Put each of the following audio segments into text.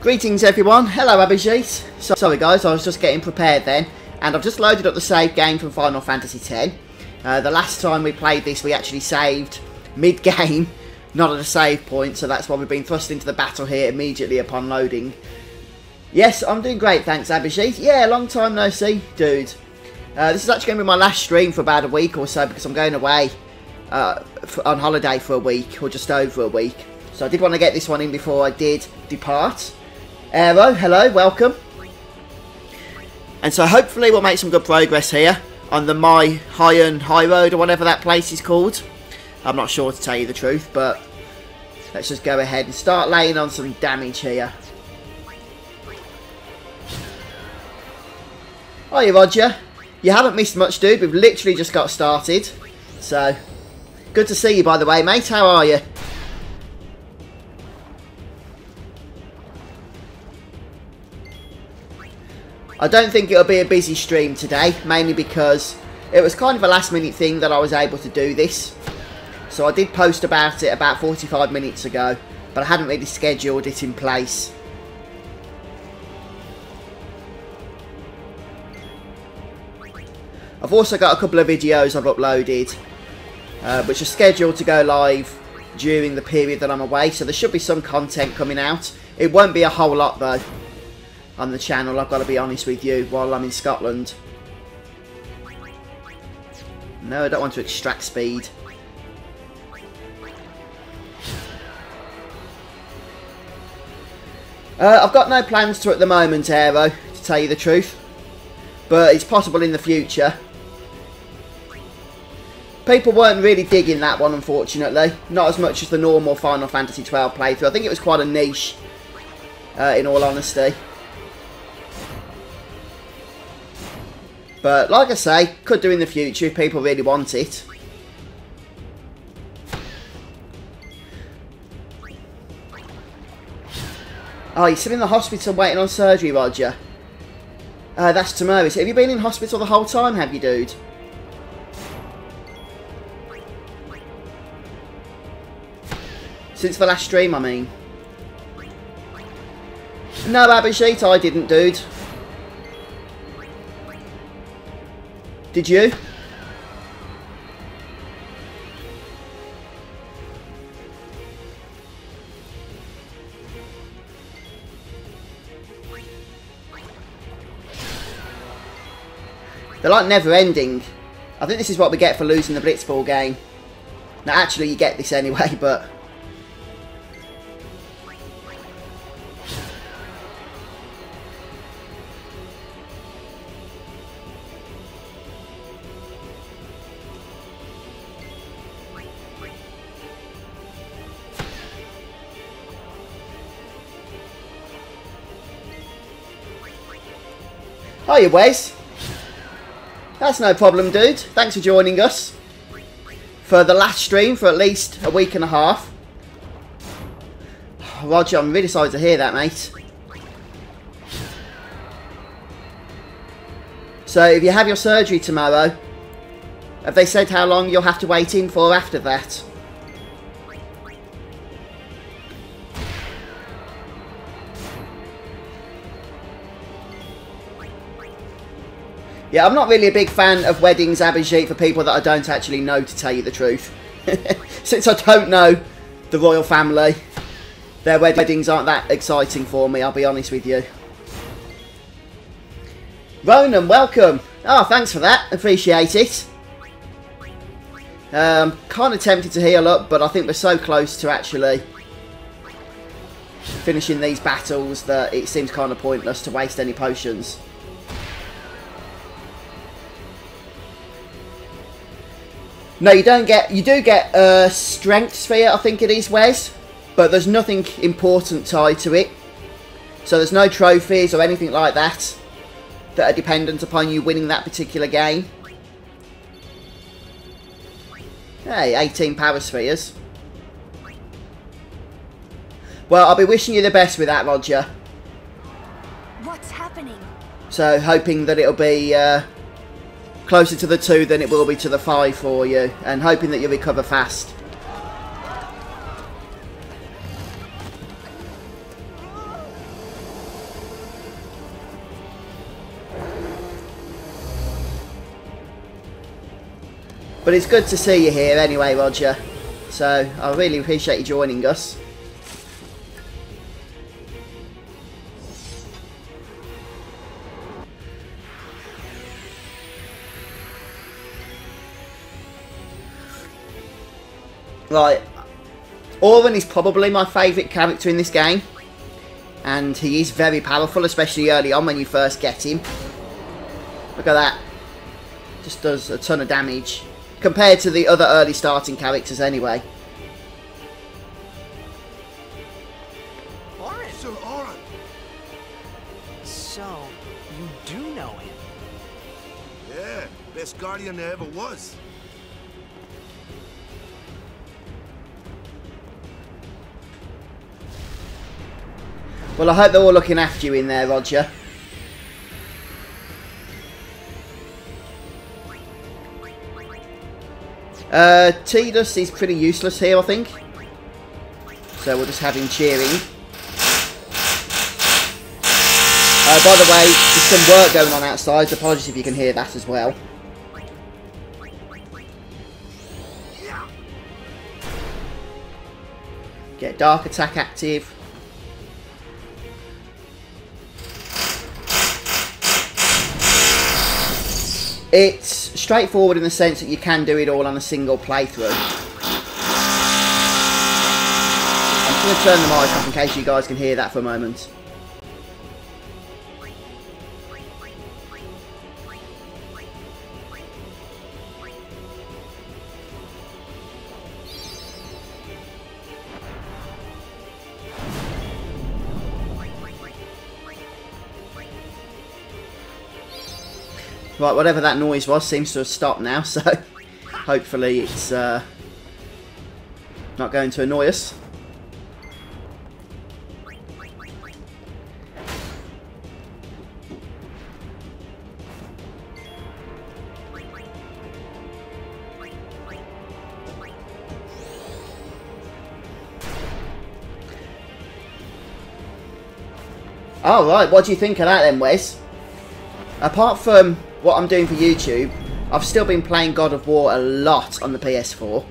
Greetings everyone, hello Abhijit. Sorry guys, I was just getting prepared then, and I've just loaded up the save game from Final Fantasy X. The last time we played this we actually saved mid-game, not at a save point, so that's why we've been thrust into the battle here immediately upon loading. Yes, I'm doing great, thanks Abhijit. Yeah, long time no see, dude. This is actually going to be my last stream for about a week or so because I'm going away on holiday for a week, or just over a week. So I did want to get this one in before I did depart. Aero, hello, welcome. And so hopefully we'll make some good progress here on the My Aeon High Road or whatever that place is called. I'm not sure to tell you the truth, but let's just go ahead and start laying on some damage here. Hiya Roger. You haven't missed much, dude. We've literally just got started. So, good to see you by the way, mate. How are you? I don't think it'll be a busy stream today, mainly because it was kind of a last minute thing that I was able to do this. So I did post about it about 45 minutes ago, but I hadn't really scheduled it in place. I've also got a couple of videos I've uploaded, which are scheduled to go live during the period that I'm away, so there should be some content coming out. It won't be a whole lot though on the channel, I've got to be honest with you, while I'm in Scotland. No, I don't want to extract speed. I've got no plans to at the moment, Aero, to tell you the truth. But it's possible in the future. People weren't really digging that one, unfortunately. Not as much as the normal Final Fantasy XII playthrough. I think it was quite a niche, in all honesty. But like I say, could do in the future if people really want it. Oh, you're still in the hospital waiting on surgery, Roger. That's tomorrow. Have you been in hospital the whole time, have you, dude? Since the last stream, I mean. No, Abhijit, I didn't, dude. Did you? They're like never ending. I think this is what we get for losing the Blitzball game. Now actually you get this anyway, but... Hiya Wes. That's no problem, dude. Thanks for joining us for the last stream for at least a week and a half. Roger, I'm really sorry to hear that, mate. So, if you have your surgery tomorrow, have they said how long you'll have to wait in for after that? Yeah, I'm not really a big fan of weddings, Abhijit, for people that I don't actually know, to tell you the truth. Since I don't know the royal family, their weddings aren't that exciting for me, I'll be honest with you. Ronan, welcome. Oh, thanks for that. Appreciate it. Kind of tempted to heal up, but I think we're so close to actually finishing these battles that it seems kind of pointless to waste any potions. No, you don't get... You do get a strength sphere, I think it is, Wes. But there's nothing important tied to it. So there's no trophies or anything like that that are dependent upon you winning that particular game. Hey, 18 power spheres. Well, I'll be wishing you the best with that, Roger. What's happening? So, hoping that it'll be... closer to the 2 than it will be to the 5 for you, and hoping that you recover fast. But it's good to see you here anyway, Roger. So I really appreciate you joining us. Right, Auron is probably my favourite character in this game. And he is very powerful, especially early on when you first get him. Look at that. Just does a ton of damage. Compared to the other early starting characters anyway. Auron! Sir Auron! So, you do know him? Yeah, best guardian there ever was. Well, I hope they're all looking after you in there, Roger. Tidus is pretty useless here, I think. So we'll just have him cheering. By the way, there's some work going on outside, so apologies if you can hear that as well. Get Dark Attack active. It's straightforward in the sense that you can do it all on a single playthrough. I'm just going to turn the mic off in case you guys can hear that for a moment. Right, whatever that noise was seems to have stopped now, so hopefully it's not going to annoy us. Oh, right, what do you think of that then, Wes? Apart from what I'm doing for YouTube, I've still been playing God of War a lot on the PS4.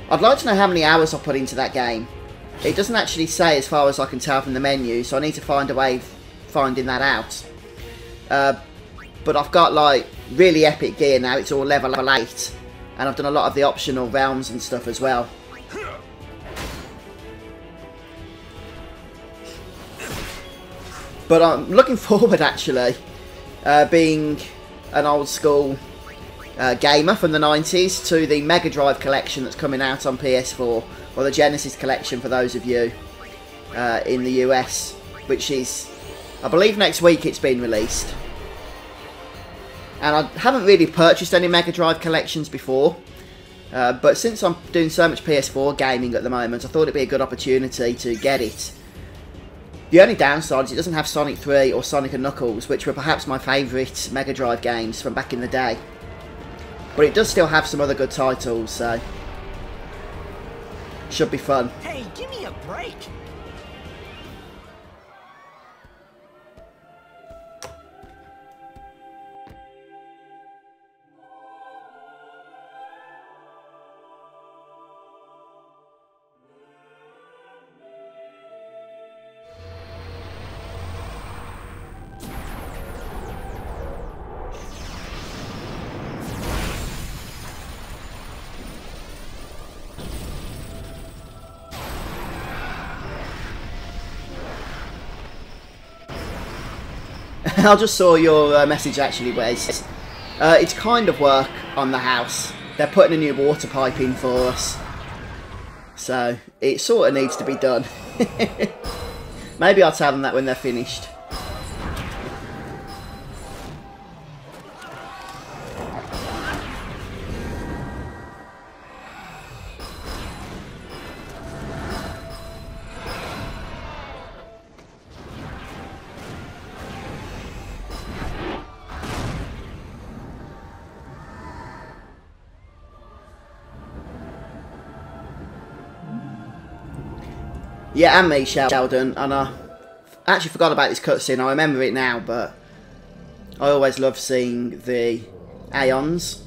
I'd like to know how many hours I've put into that game. It doesn't actually say as far as I can tell from the menu, so I need to find a way of finding that out. But I've got like really epic gear now, it's all level 8, and I've done a lot of the optional realms and stuff as well. But I'm looking forward actually, being an old school gamer from the 90s, to the Mega Drive collection that's coming out on PS4, or the Genesis collection for those of you in the US, which is, I believe next week it's been released. And I haven't really purchased any Mega Drive collections before, but since I'm doing so much PS4 gaming at the moment, I thought it'd be a good opportunity to get it. The only downside is it doesn't have Sonic 3 or Sonic & Knuckles, which were perhaps my favourite Mega Drive games from back in the day. But it does still have some other good titles, so should be fun. Hey, give me a break! I just saw your message actually, Wes. It's kind of work on the house. They're putting a new water pipe in for us, so it sort of needs to be done. Maybe I'll tell them that when they're finished. Yeah, and me, Sheldon, and I actually forgot about this cutscene. I remember it now, but I always love seeing the Aeons.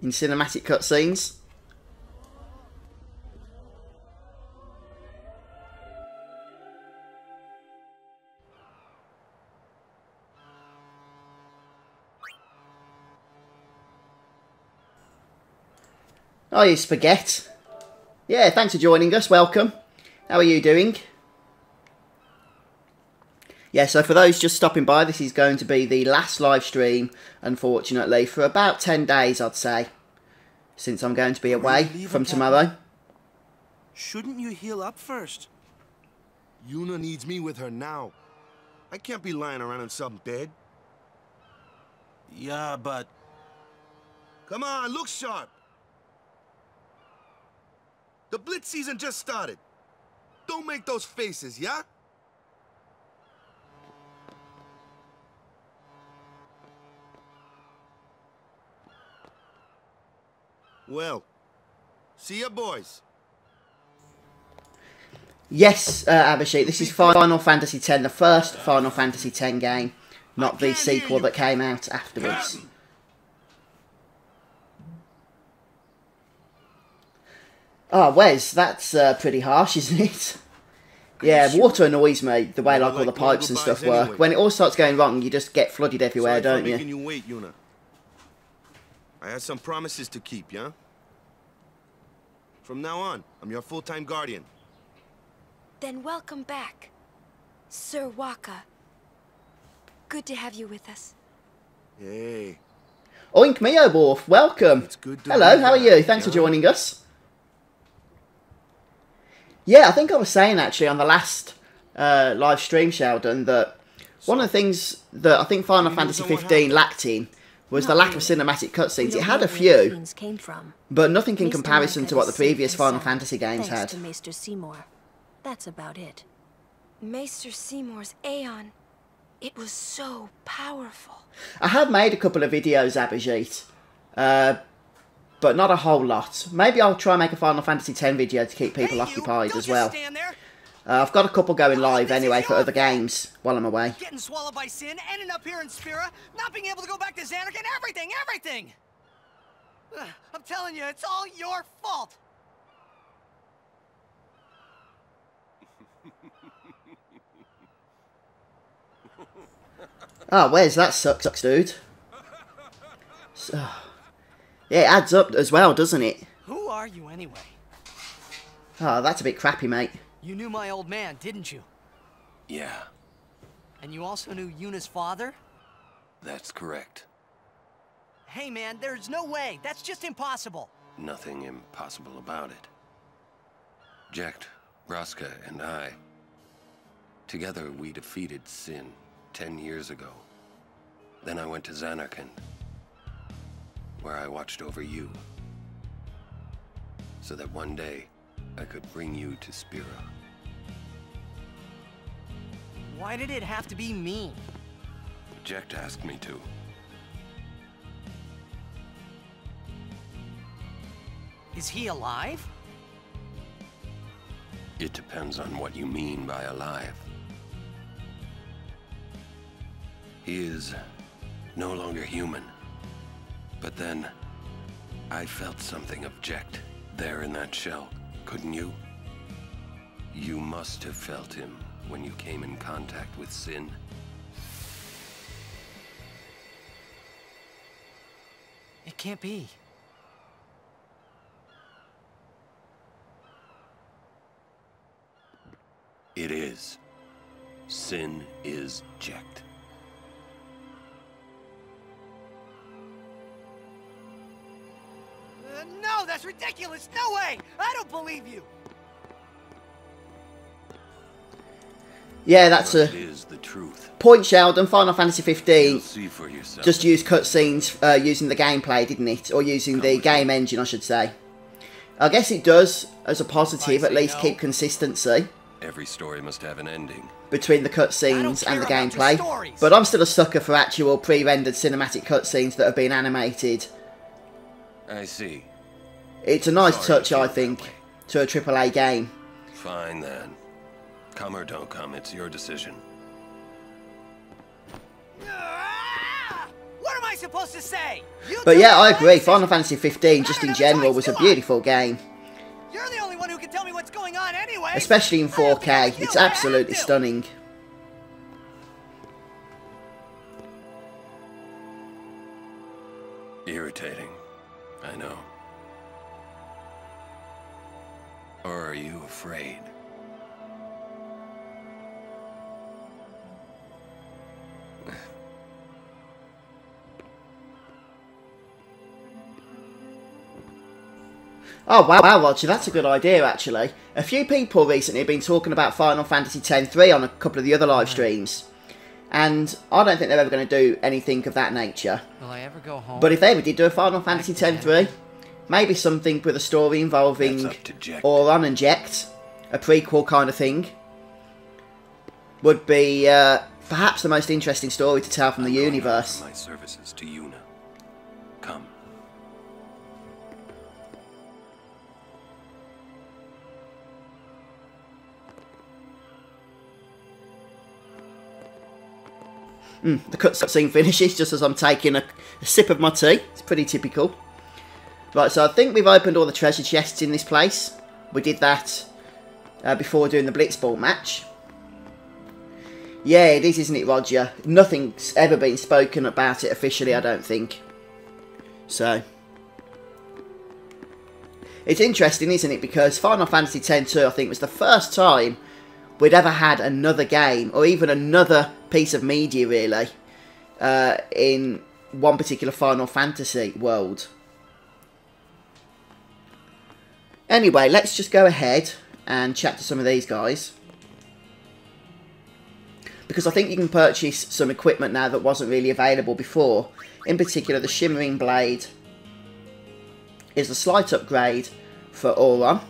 in cinematic cutscenes. Oh, you spaghetti. Yeah, thanks for joining us. Welcome. How are you doing? Yeah, so for those just stopping by, this is going to be the last live stream, unfortunately, for about 10 days, I'd say, since I'm going to be away from tomorrow. Shouldn't you heal up first? Yuna needs me with her now. I can't be lying around in some bed. Yeah, but... Come on, look sharp. The Blitz season just started. Don't make those faces, yeah? Well, see ya, boys. Yes, Abhishek, this is Final Fantasy X, the first Final Fantasy X game, not the sequel that came out afterwards. Oh, Wes, that's pretty harsh, isn't it? Yeah, water annoys me, the way like all the pipes and stuff work. When it all starts going wrong, you just get flooded everywhere, don't you? Making you wait, Yuna. I had some promises to keep, yeah? From now on, I'm your full-time guardian. Then welcome back, Sir Waka. Good to have you with us. Hey. Oink Meoborf, welcome. Hello, how are you? Thanks for joining us. Yeah, I think I was saying actually on the last live stream, Sheldon, that one of the things that I think Final Fantasy 15 lacked in was the lack of cinematic cutscenes. It had a few, but nothing in comparison to what the previous Final Fantasy games had. To Maester Seymour. That's about it. Maester Seymour's Aeon. It was so powerful. I have made a couple of videos, Abhijit, but not a whole lot. Maybe I'll try and make a Final Fantasy X video to keep people occupied as well. I've got a couple going live anyway for other games while I'm away. Getting swallowed by sin, ending up here in Spira, not being able to go back to Xanark, and everything! I'm telling you, it's all your fault! Oh, where's that sucks, dude? So, yeah, it adds up as well, doesn't it? Who are you anyway? Oh, that's a bit crappy, mate. You knew my old man, didn't you? Yeah. And you also knew Yuna's father? That's correct. Hey man, there's no way. That's just impossible. Nothing impossible about it. Jekt, Raska, and I, together we defeated Sin 10 years ago. Then I went to Xanarkand, where I watched over you, so that one day I could bring you to Spira. Why did it have to be me? Jekt asked me to. Is he alive? It depends on what you mean by alive. He is no longer human. But then, I felt something of Jekt there in that shell, couldn't you? You must have felt him when you came in contact with Sin. It can't be. It is. Sin is Jekt. No, that's ridiculous! No way! I don't believe you! Yeah, that's But it is the truth. Point, Sheldon. Final Fantasy 15 You'll see for yourself. just used cutscenes using the gameplay, didn't it? Or using the game engine, I should say. I guess it does, as a positive, at least keep consistency Every story must have an ending. between the cutscenes and the care about your gameplay. stories. But I'm still a sucker for actual pre-rendered cinematic cutscenes that have been animated. I see. It's a nice Sorry touch, to feel I that think, way. to a AAA game. Fine then. Come or don't come, it's your decision. What am I supposed supposed to say? But yeah, I agree. Final Fantasy 15, just in general, was a beautiful game. You're the only one who can tell me what's going on anyway. Especially in 4K. It's absolutely stunning. Irritating, I know. Or are you afraid? Oh wow, Roger, that's a good idea actually. A few people recently have been talking about Final Fantasy X-3 on a couple of the other live streams. And I don't think they're ever going to do anything of that nature. Will I ever go home? But if they ever did do a Final Fantasy X-3, maybe something with a story involving Auron and Jecht, a prequel kind of thing, would be perhaps the most interesting story to tell from the universe. My services to Yuna. Come. The cutscene finishes just as I'm taking a sip of my tea. It's pretty typical. Right, so I think we've opened all the treasure chests in this place. We did that before doing the Blitzball match. Yeah, it is, isn't it, Roger? Nothing's ever been spoken about it officially, I don't think. So, it's interesting, isn't it? Because Final Fantasy X-2, I think, was the first time we'd ever had another game, or even another piece of media, really, in one particular Final Fantasy world. Anyway, let's just go ahead and chat to some of these guys. Because I think you can purchase some equipment now that wasn't really available before. In particular, the Shimmering Blade is a slight upgrade for Auron.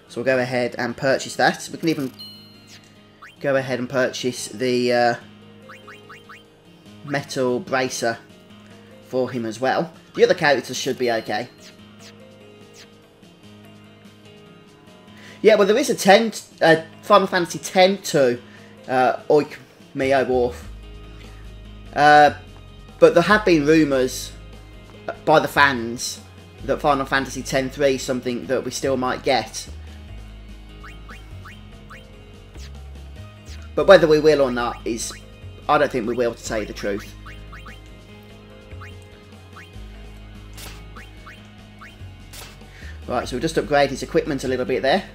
So we'll go ahead and purchase that. We can even go ahead and purchase the metal bracer for him as well. The other characters should be okay. Yeah, well, there is a Final Fantasy X-2 Oik Mio Wharf. But there have been rumours by the fans that Final Fantasy X-3 is something that we still might get. But whether we will or not is... I don't think we will, to tell you the truth. Right, so we'll just upgrade his equipment a little bit there.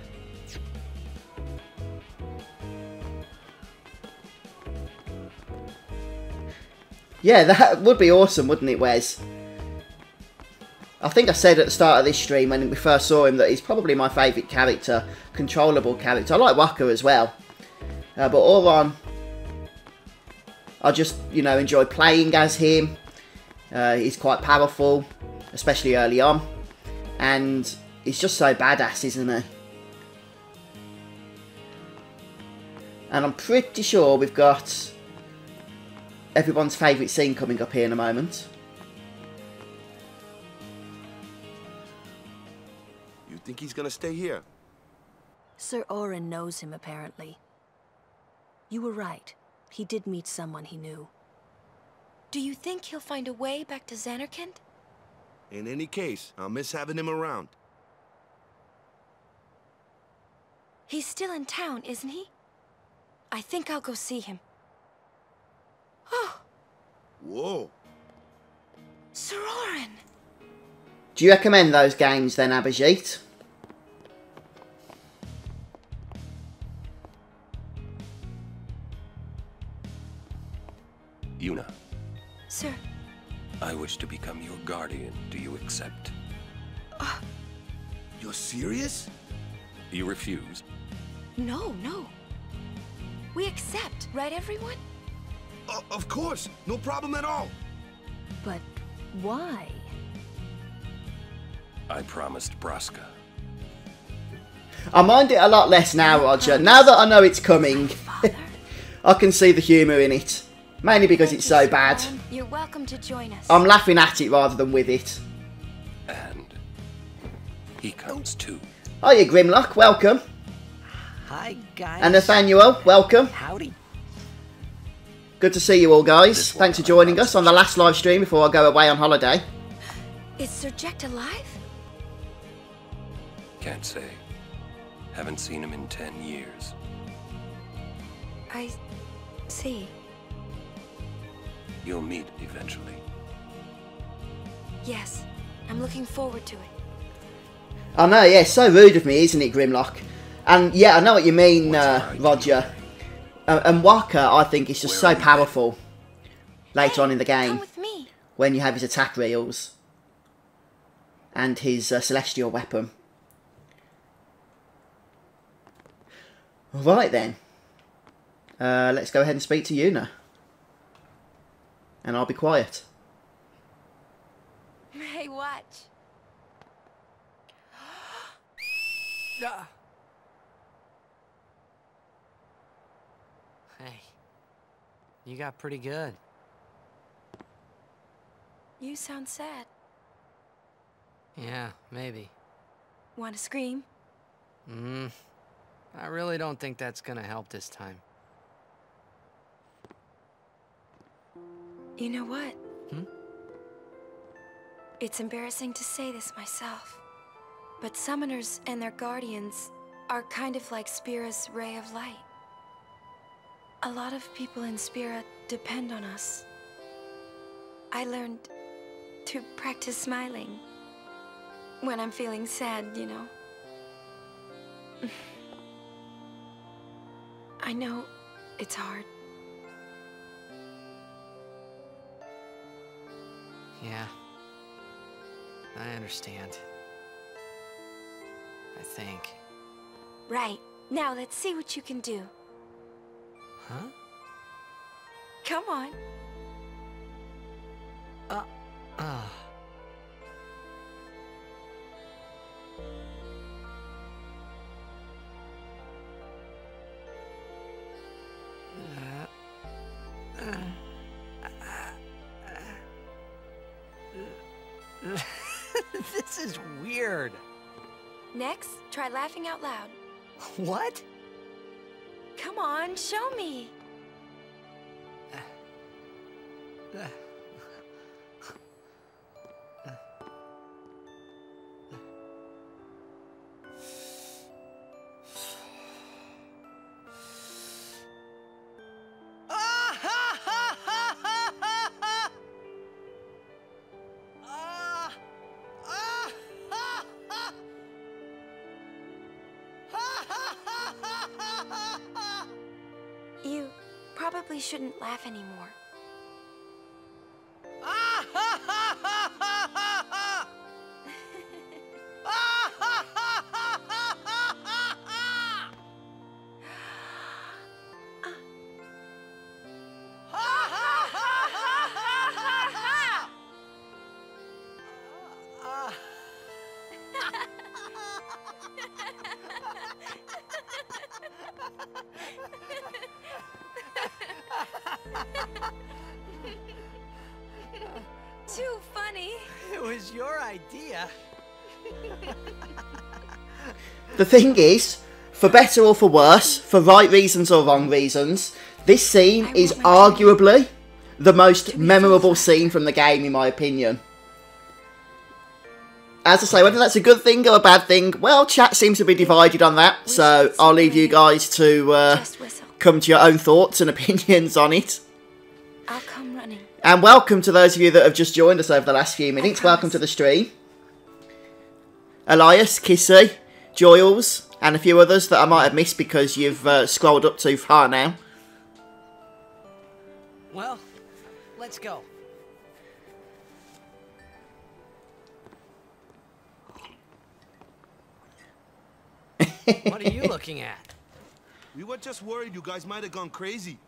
Yeah, that would be awesome, wouldn't it, Wes? I think I said at the start of this stream when we first saw him that he's probably my favourite character, controllable character. I like Waka as well. But Auron, I just, you know, enjoy playing as him. He's quite powerful, especially early on. And he's just so badass, isn't he? And I'm pretty sure we've got everyone's favourite scene coming up here in a moment. You think he's gonna stay here? Sir Auron knows him, apparently. You were right. He did meet someone he knew. Do you think he'll find a way back to Zanarkand? In any case, I'll miss having him around. He's still in town, isn't he? I think I'll go see him. Oh! Whoa! Sir Auron! Do you recommend those games then, Abhijit? Yuna. Sir. I wish to become your guardian. Do you accept? You're serious? You refuse? No. We accept, right, everyone? Of course! No problem at all! But why? I promised Braska. I mind it a lot less now, Roger. Now that I know it's coming, I can see the humour in it. Mainly because it's so bad. You're welcome to join us. I'm laughing at it rather than with it. And he comes too. Hiya, Grimlock. Welcome. Hi, guys. And Nathaniel, welcome. Howdy. Good to see you all, guys. Thanks for joining us on the last live stream before I go away on holiday. Is Sir Jecht alive? Can't say. Haven't seen him in 10 years. I see. You'll meet eventually. Yes, I'm looking forward to it. I know, yeah, so rude of me, isn't it, Grimlock? And yeah, I know what you mean, Roger. And Waka, I think, is just so powerful later on in the game. Come with me. When you have his attack reels and his celestial weapon. Right then. Let's go ahead and speak to Yuna. And I'll be quiet. Hey, watch. Hey, you got pretty good. You sound sad. Yeah, maybe. Want to scream? I really don't think that's gonna help this time. You know what? It's embarrassing to say this myself, but summoners and their guardians are kind of like Spira's ray of light. A lot of people in Spira depend on us. I learned to practice smiling when I'm feeling sad, you know. I know it's hard. Yeah, I understand. I think. Right. Now let's see what you can do. Huh? Come on. This is weird. Next, try laughing out loud. What? Come on, show me. You probably shouldn't laugh anymore. Too funny. It was your idea. The thing is, for better or for worse, for right reasons or wrong reasons, this scene is arguably the most memorable scene from the game, in my opinion. As I say, whether that's a good thing or a bad thing, well, chat seems to be divided on that, so I'll leave you guys to come to your own thoughts and opinions on it. I'll come running. And welcome to those of you that have just joined us over the last few minutes. Welcome to the stream. Elias, Kissy, Joyles, and a few others that I might have missed because you've scrolled up too far now. Well, let's go. What are you looking at? We were just worried you guys might have gone crazy.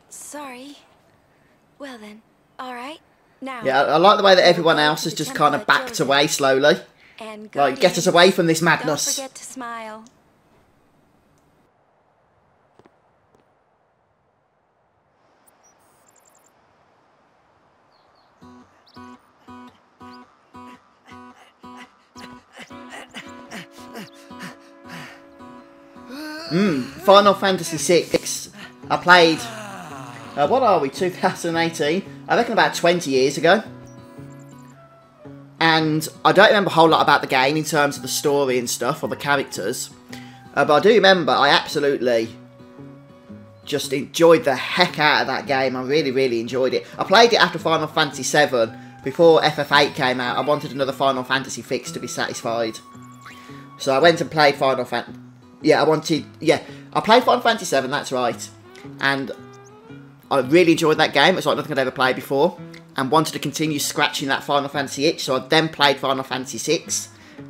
Sorry. Well then, alright. Now. Yeah, I like the way that everyone else has just kind of backed away slowly. And like, get us away from this madness. Don't forget to smile. Final Fantasy VI. I played What are we, 2018? I reckon about 20 years ago. And I don't remember a whole lot about the game in terms of the story and stuff, or the characters. But I do remember I absolutely just enjoyed the heck out of that game. I really, really enjoyed it. I played it after Final Fantasy VII. Before FF8 came out, I wanted another Final Fantasy fix to be satisfied. So I went and played Final Fantasy... I played Final Fantasy VII, that's right. And I really enjoyed that game. It's like nothing I'd ever played before. And wanted to continue scratching that Final Fantasy itch. So I then played Final Fantasy VI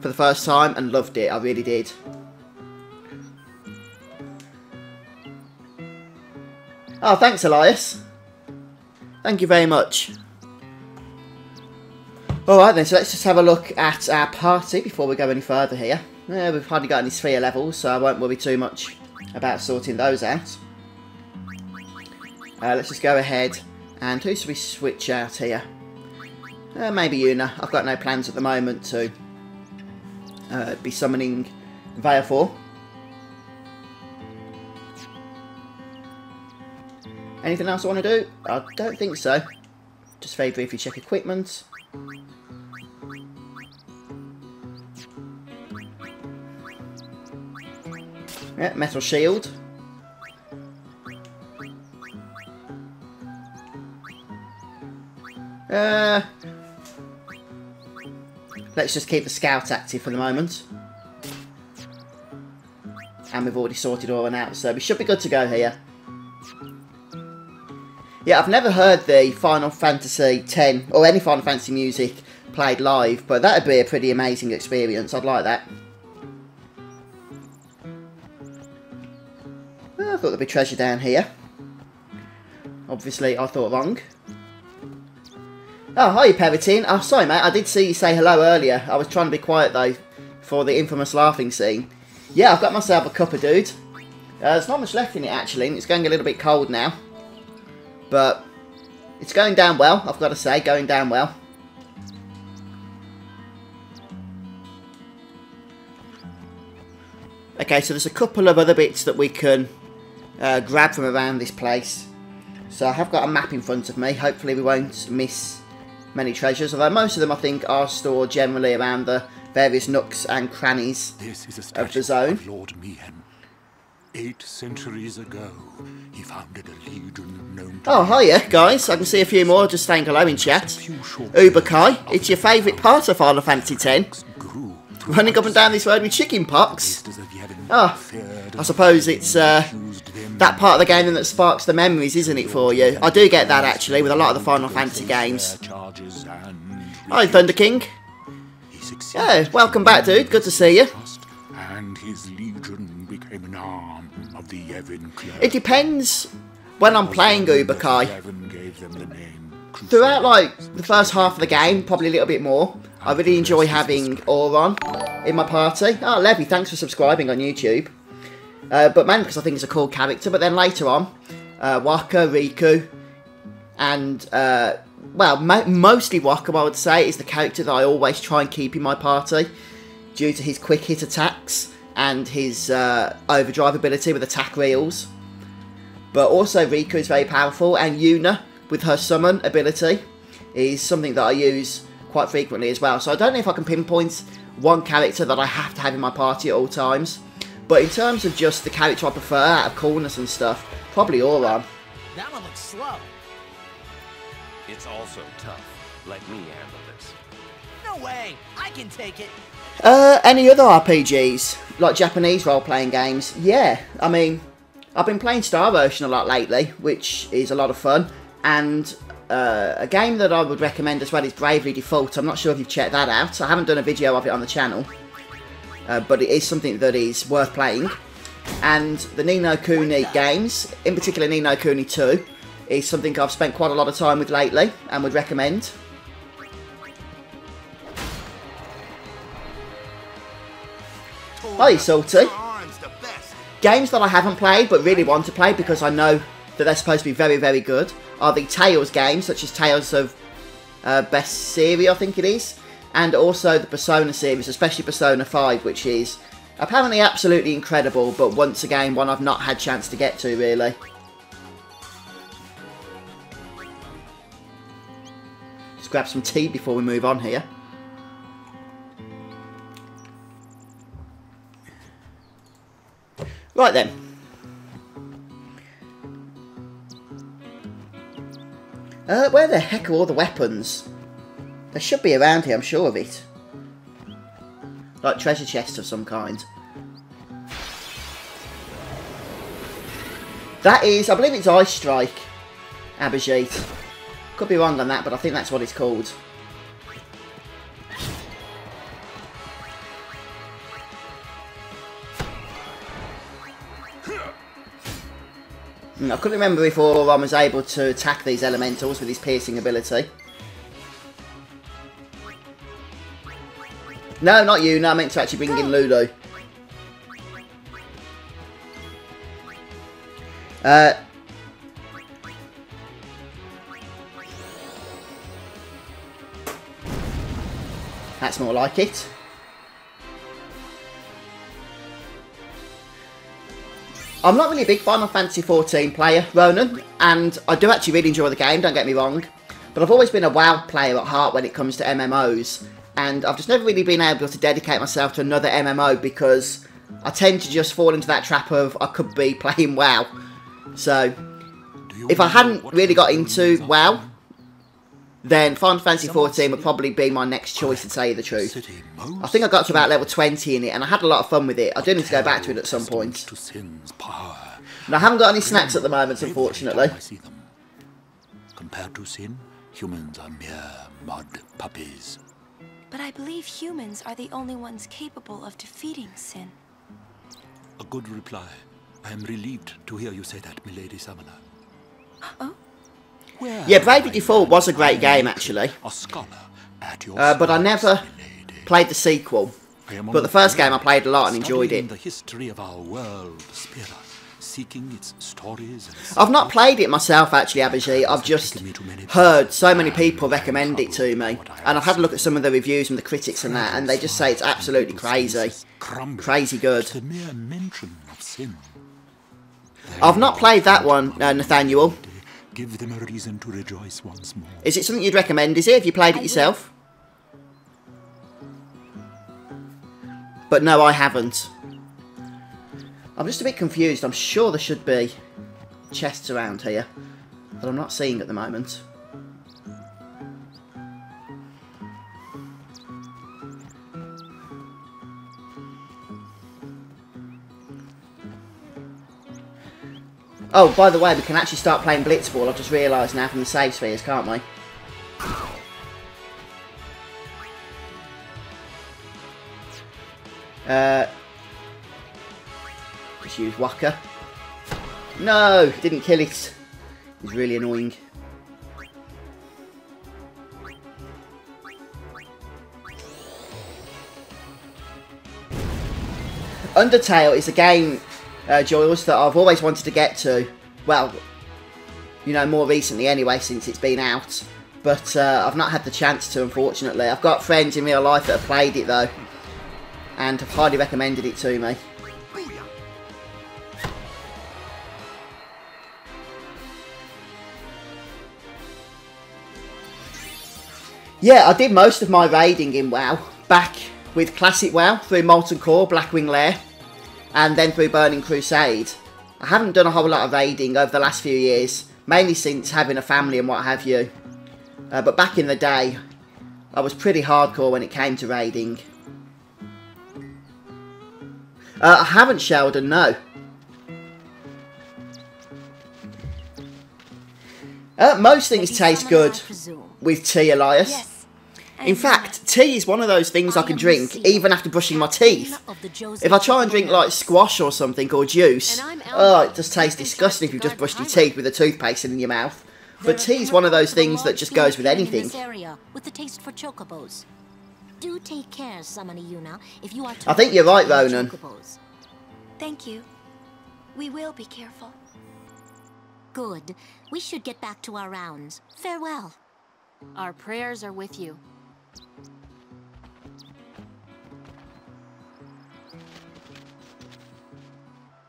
for the first time and loved it. I really did. Oh, thanks, Elias. Thank you very much. Alright then, so let's just have a look at our party before we go any further here. We've hardly got any sphere levels, so I won't worry too much about sorting those out. Let's just go ahead, and who should we switch out here? Maybe Yuna. I've got no plans at the moment to be summoning Veil 4. Anything else I want to do? I don't think so. Just very briefly check equipment. Yeah, metal shield. Let's just keep the scout active for the moment. And we've already sorted Auron out, so we should be good to go here. Yeah, I've never heard the Final Fantasy X or any Final Fantasy music played live, but that'd be a pretty amazing experience. I'd like that. I thought there'd be treasure down here. Obviously, I thought wrong. Oh, hi, Peritin. Oh, sorry, mate. I did see you say hello earlier. I was trying to be quiet, though, for the infamous laughing scene. Yeah, I've got myself a cuppa, dude. There's not much left in it, actually, and it's going a little bit cold now. But it's going down well, I've got to say. Going down well. Okay, so there's a couple of other bits that we can grab from around this place. So I have got a map in front of me. Hopefully we won't miss many treasures. Although most of them, I think, are stored generally around the various nooks and crannies of the zone. Of Lord Mihen. 8 centuries ago, he founded a legion known to... Oh, hiya, guys. I can see a few more just saying hello in chat. Uberkai, it's your favourite part of Final Fantasy X. Running up and down this road with chicken pox. Oh, I suppose it's that part of the game that sparks the memories, isn't it, for you? I do get that, actually, with a lot of the Final Fantasy games. Hi, Thunder King. Yeah, welcome back, dude. Good to see you. And his legion became an arm of the Yevon clan. It depends when I'm playing Uberkai. Yevon gave them the name. Throughout, like, the first half of the game, probably a little bit more, I really enjoy having Auron in my party. Oh, Levy, thanks for subscribing on YouTube. But mainly because I think he's a cool character. But then later on, Wakka, Riku, and, well, mostly Wakka, I would say, is the character that I always try and keep in my party, due to his quick hit attacks and his overdrive ability with attack reels. But also Riku is very powerful, and Yuna, with her summon ability, is something that I use quite frequently as well. So I don't know if I can pinpoint one character that I have to have in my party at all times. But in terms of just the character I prefer out of coolness and stuff, probably Auron. That one looks slow. It's also tough. Let me handle this. No way! I can take it! Any other RPGs? Like Japanese role-playing games? Yeah, I mean, I've been playing Star Ocean a lot lately, which is a lot of fun. And a game that I would recommend as well is Bravely Default. I'm not sure if you've checked that out. I haven't done a video of it on the channel. But it is something that is worth playing. And the Ni no Kuni games, in particular Ni no Kuni 2, is something I've spent quite a lot of time with lately and would recommend. Hi, Salty. Games that I haven't played but really want to play because I know that they're supposed to be very, very good are the Tales games, such as Tales of Berseria, I think it is, and also the Persona series, especially Persona 5, which is apparently absolutely incredible, but once again, one I've not had chance to get to, really. grab some tea before we move on here. Right then. Where the heck are all the weapons? They should be around here, I'm sure of it. Like treasure chests of some kind. That is, I believe it's Ice Strike, Abhijit. Could be wrong on that, but I think that's what it's called. I couldn't remember if Auron was able to attack these elementals with his piercing ability. No, not you. No, I meant to actually bring in Lulu. That's more like it. I'm not really a big Final Fantasy XIV player, Ronan, and I do actually really enjoy the game, don't get me wrong, but I've always been a WoW player at heart when it comes to MMOs, and I've just never really been able to dedicate myself to another MMO because I tend to just fall into that trap of I could be playing WoW. So, if I hadn't really got into WoW, then Final Fantasy XIV would probably be my next choice, to tell you the truth. I think I got to about level 20 in it, and I had a lot of fun with it. I do need to go back to it at some point. And I haven't got any snacks at the moment, unfortunately. Compared to sin, humans are mere mud puppies. But I believe humans are the only ones capable of defeating sin. A good reply. I am relieved to hear you say that, milady summoner. Oh? Yeah, Bravely Default was a great game, actually. But I never played the sequel. But the first game I played a lot and enjoyed it. The history of our world, Spira, seeking its stories and I've not played it myself, actually, Abhijit. I've just heard so many people recommend it to me. And I've had a look at some of the reviews from the critics and that, and they just say it's absolutely crazy. Crazy good. The mere mention of sin. I've not played that one, Nathaniel. Give them a reason to rejoice once more. Is it something you'd recommend, is it? Have you played it yourself? But no, I haven't. I'm just a bit confused. I'm sure there should be chests around here that I'm not seeing at the moment. Oh, by the way, we can actually start playing Blitzball. I've just realised now from the save spheres, can't we? Just use Waka. No, didn't kill it. It's really annoying. Undertale is a game, Joyles, that I've always wanted to get to. Well, you know, more recently anyway, since it's been out. But I've not had the chance to, unfortunately. I've got friends in real life that have played it, though, and have highly recommended it to me. Yeah, I did most of my raiding in WoW back with Classic WoW through Molten Core, Blackwing Lair, and then through Burning Crusade. I haven't done a whole lot of raiding over the last few years, mainly since having a family and what have you. But back in the day, I was pretty hardcore when it came to raiding. I haven't, Sheldon, no. Most things taste good with tea, Elias. Yes. In fact, tea is one of those things I can drink even after brushing my teeth. If I try and drink like squash or something, or juice, oh, it just tastes disgusting if you've just brushed your teeth with a toothpaste in your mouth. But tea is one of those things that just goes with anything. With the taste for chocobos. Do take care, Summoner Yuna, if you are I think you're right, Ronan. Thank you. We will be careful. Good. We should get back to our rounds. Farewell. Our prayers are with you.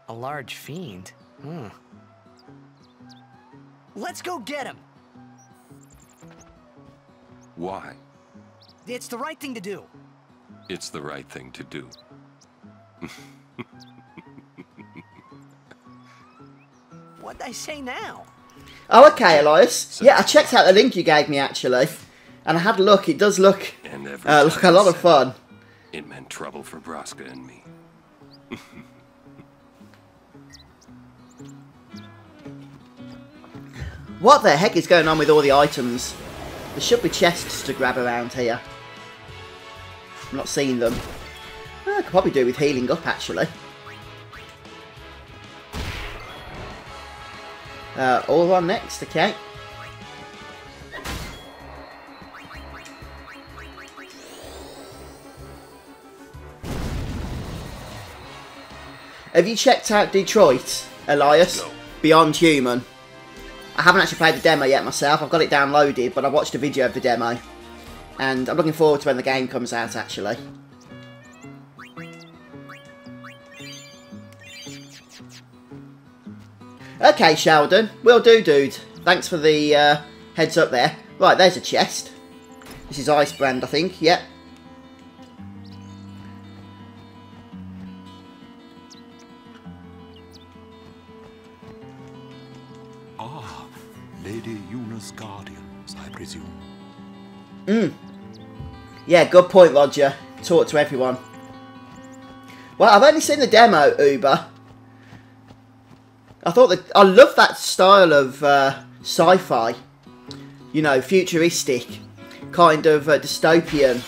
A large fiend? Let's go get him! Why? It's the right thing to do. It's the right thing to do. What'd I say now? Oh, okay, Elias. Yeah, I checked out the link you gave me, actually. And I had a look. It does look like a lot of fun. It meant trouble for Braska and me. What the heck is going on with all the items? There should be chests to grab around here. I'm not seeing them. I could probably do with healing up, actually. Auron next, okay. Have you checked out Detroit, Elias? No. Beyond Human? I haven't actually played the demo yet myself. I've got it downloaded, but I watched a video of the demo. And I'm looking forward to when the game comes out, actually. Okay, Sheldon. Will do, dude. Thanks for the heads up there. Right, there's a chest. This is Ice Brand, I think. Yep. Ah, Lady Yuna's guardians, I presume. Yeah, good point, Roger. Talk to everyone. Well, I've only seen the demo, Uber. I love that style of sci-fi. You know, futuristic, kind of dystopian.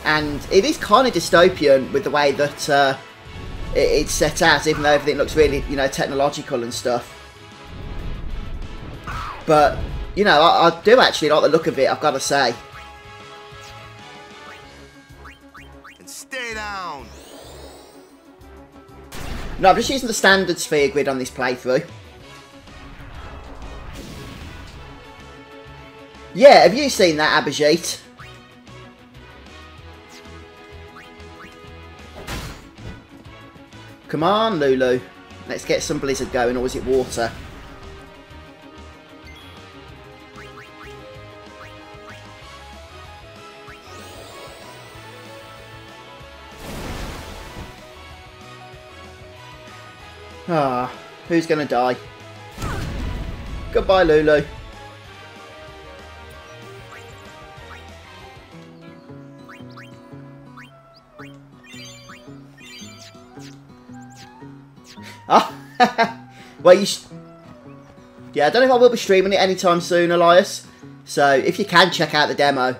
And it is kind of dystopian with the way that it's set out, even though everything looks really, you know, technological and stuff. But, you know, I do actually like the look of it, I've got to say. And stay down. No, I'm just using the standard sphere grid on this playthrough. Yeah, have you seen that, Abhijit? Come on, Lulu. Let's get some blizzard going, or is it water? Ah, who's gonna die? Goodbye, Lulu. Oh, well, yeah, I don't know if I will be streaming it anytime soon, Elias. So, if you can check out the demo,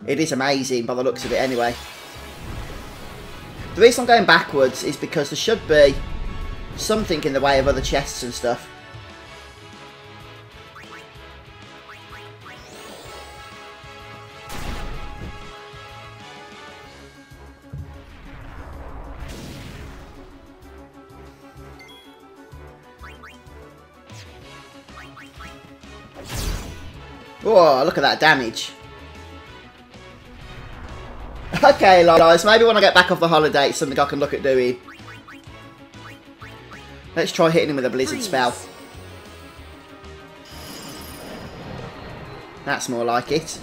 it is amazing by the looks of it anyway. The reason I'm going backwards is because there should be something in the way of other chests and stuff. Whoa, look at that damage. Okay, guys, maybe when I get back off the holiday, it's something I can look at doing. Let's try hitting him with a blizzard spell. That's more like it.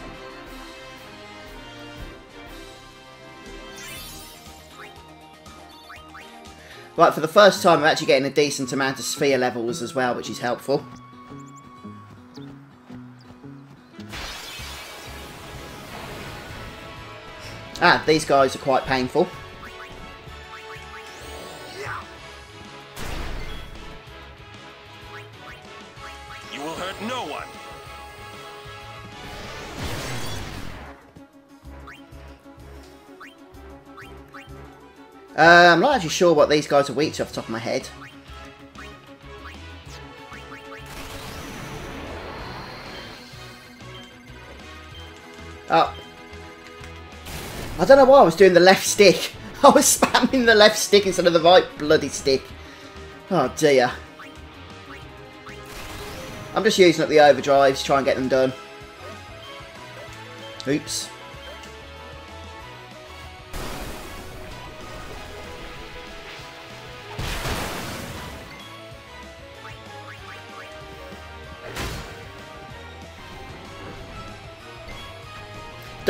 Right, for the first time, I'm actually getting a decent amount of sphere levels as well, which is helpful. Ah, these guys are quite painful. You will hurt no one. I'm not actually sure what these guys are weak to off the top of my head. Oh. I don't know why I was doing the left stick. I was spamming the left stick instead of the right bloody stick. Oh dear. I'm just using up the overdrives to try and get them done. Oops.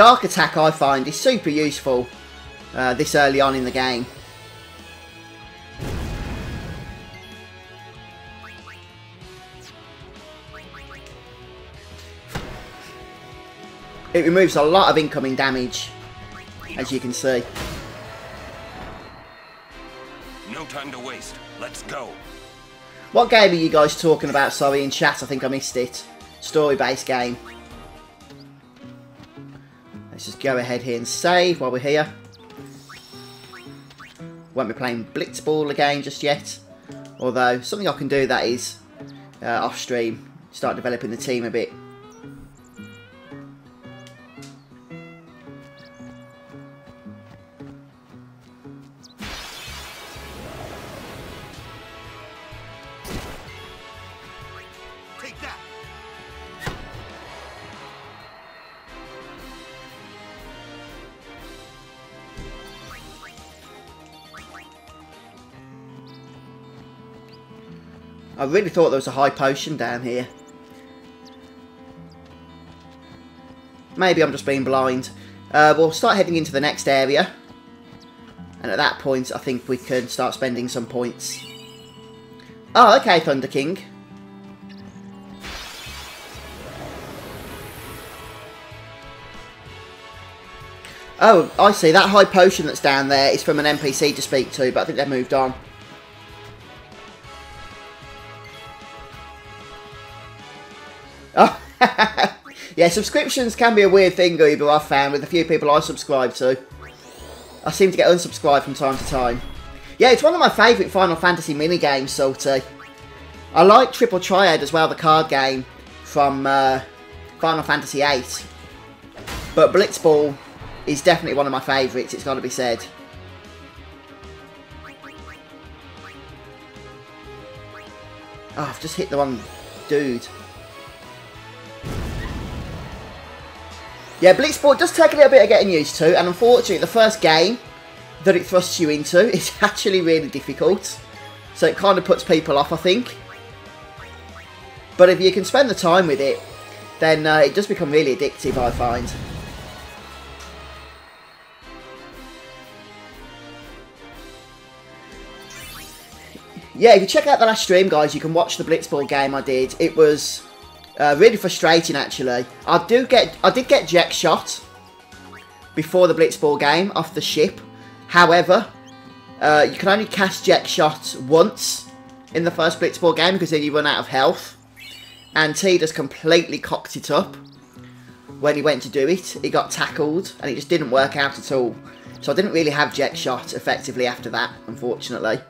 Dark Attack, I find, is super useful this early on in the game. It removes a lot of incoming damage, as you can see. No time to waste. Let's go. What game are you guys talking about? Sorry, in chat, I think I missed it. Story-based game. Let's just go ahead here and save while we're here. Won't be playing Blitzball again just yet. Although, something I can do that is off-stream. Start developing the team a bit. I really thought there was a high potion down here. Maybe I'm just being blind. We'll start heading into the next area. And at that point, I think we can start spending some points. Oh, okay, Thunder King. Oh, I see. That high potion that's down there is from an NPC to speak to, but I think they've moved on. Oh, yeah, subscriptions can be a weird thing, Uber, I've found, with a few people I subscribe to. I seem to get unsubscribed from time to time. Yeah, it's one of my favourite Final Fantasy minigames, Salty. I like Triple Triad as well, the card game from Final Fantasy VIII. But Blitzball is definitely one of my favourites, it's got to be said. Oh, I've just hit the wrong dude. Yeah, Blitzball does take a little bit of getting used to, and unfortunately the first game that it thrusts you into is actually really difficult. So it kind of puts people off, I think. But if you can spend the time with it, then it does become really addictive, I find. Yeah, if you check out the last stream, guys, you can watch the Blitzball game I did. It was really frustrating, actually. I did get Jack shot before the Blitzball game off the ship. However, you can only cast Jack shot once in the first Blitzball game because then you run out of health. And Tidus completely cocked it up when he went to do it. He got tackled and it just didn't work out at all. So I didn't really have Jack shot effectively after that, unfortunately.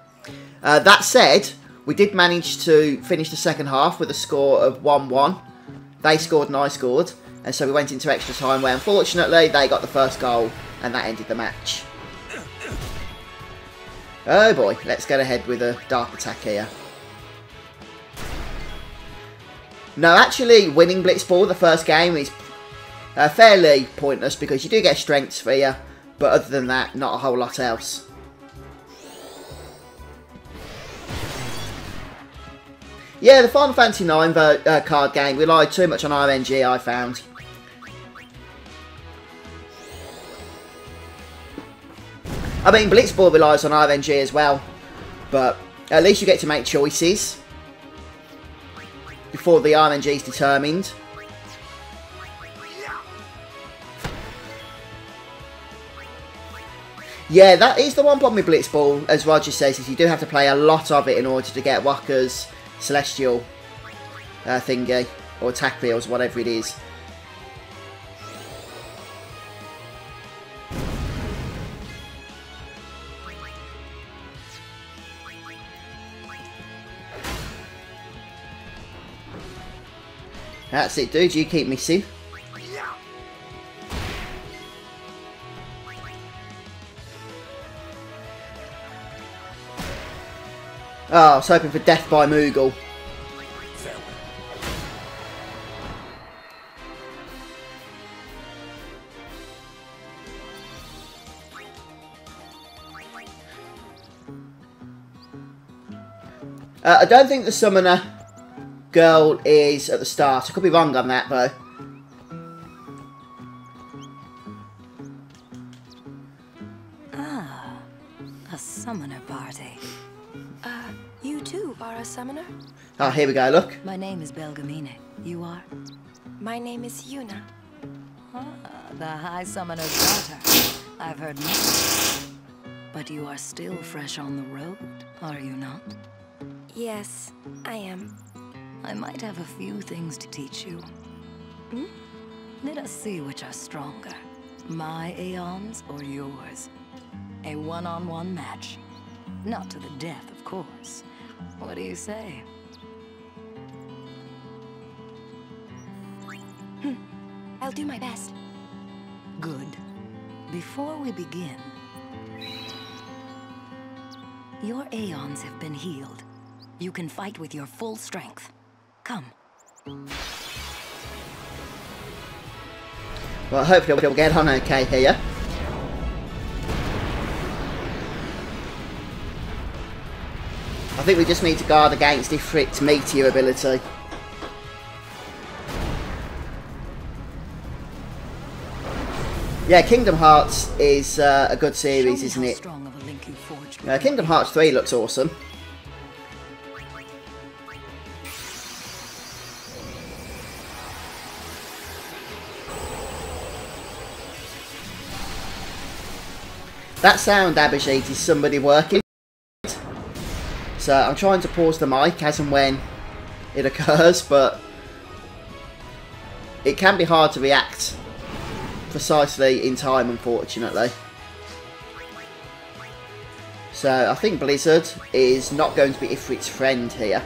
That said, we did manage to finish the second half with a score of 1-1. They scored and I scored. And so we went into extra time where, unfortunately, they got the first goal. And that ended the match. Oh boy, let's get ahead with a dark attack here. No, actually, winning Blitzball the first game is fairly pointless because you do get strength sphere. But other than that, not a whole lot else. Yeah, the Final Fantasy IX card game relied too much on RNG, I found. I mean, Blitzball relies on RNG as well, but at least you get to make choices before the RNG is determined. Yeah, that is the one problem with Blitzball, as Roger says, is you do have to play a lot of it in order to get Wakka's Celestial thingy, or attack wheels, whatever it is. That's it, dude, you keep missing. Oh, I was hoping for death by Moogle. I don't think the summoner girl is at the start. I could be wrong on that, though. summoner party. You too are a summoner? Oh, here we go, look. My name is Belgemine. You are? My name is Yuna. Ah, the High Summoner's daughter. I've heard much. But you are still fresh on the road, are you not? Yes, I am. I might have a few things to teach you. Hmm? Let us see which are stronger. My Aeons or yours? A one-on-one match. Not to the death, of course. What do you say? I'll do my best. Good. Before we begin, your Aeons have been healed. You can fight with your full strength. Come. Well, hopefully we'll get on okay here. I think we just need to guard against Ifrit's meteor ability. Yeah, Kingdom Hearts is a good series, isn't it? Kingdom Hearts 3 looks awesome. That sound, Abhijit, is somebody working. So I'm trying to pause the mic as and when it occurs, but it can be hard to react precisely in time, unfortunately. So I think Blizzard is not going to be Ifrit's friend here.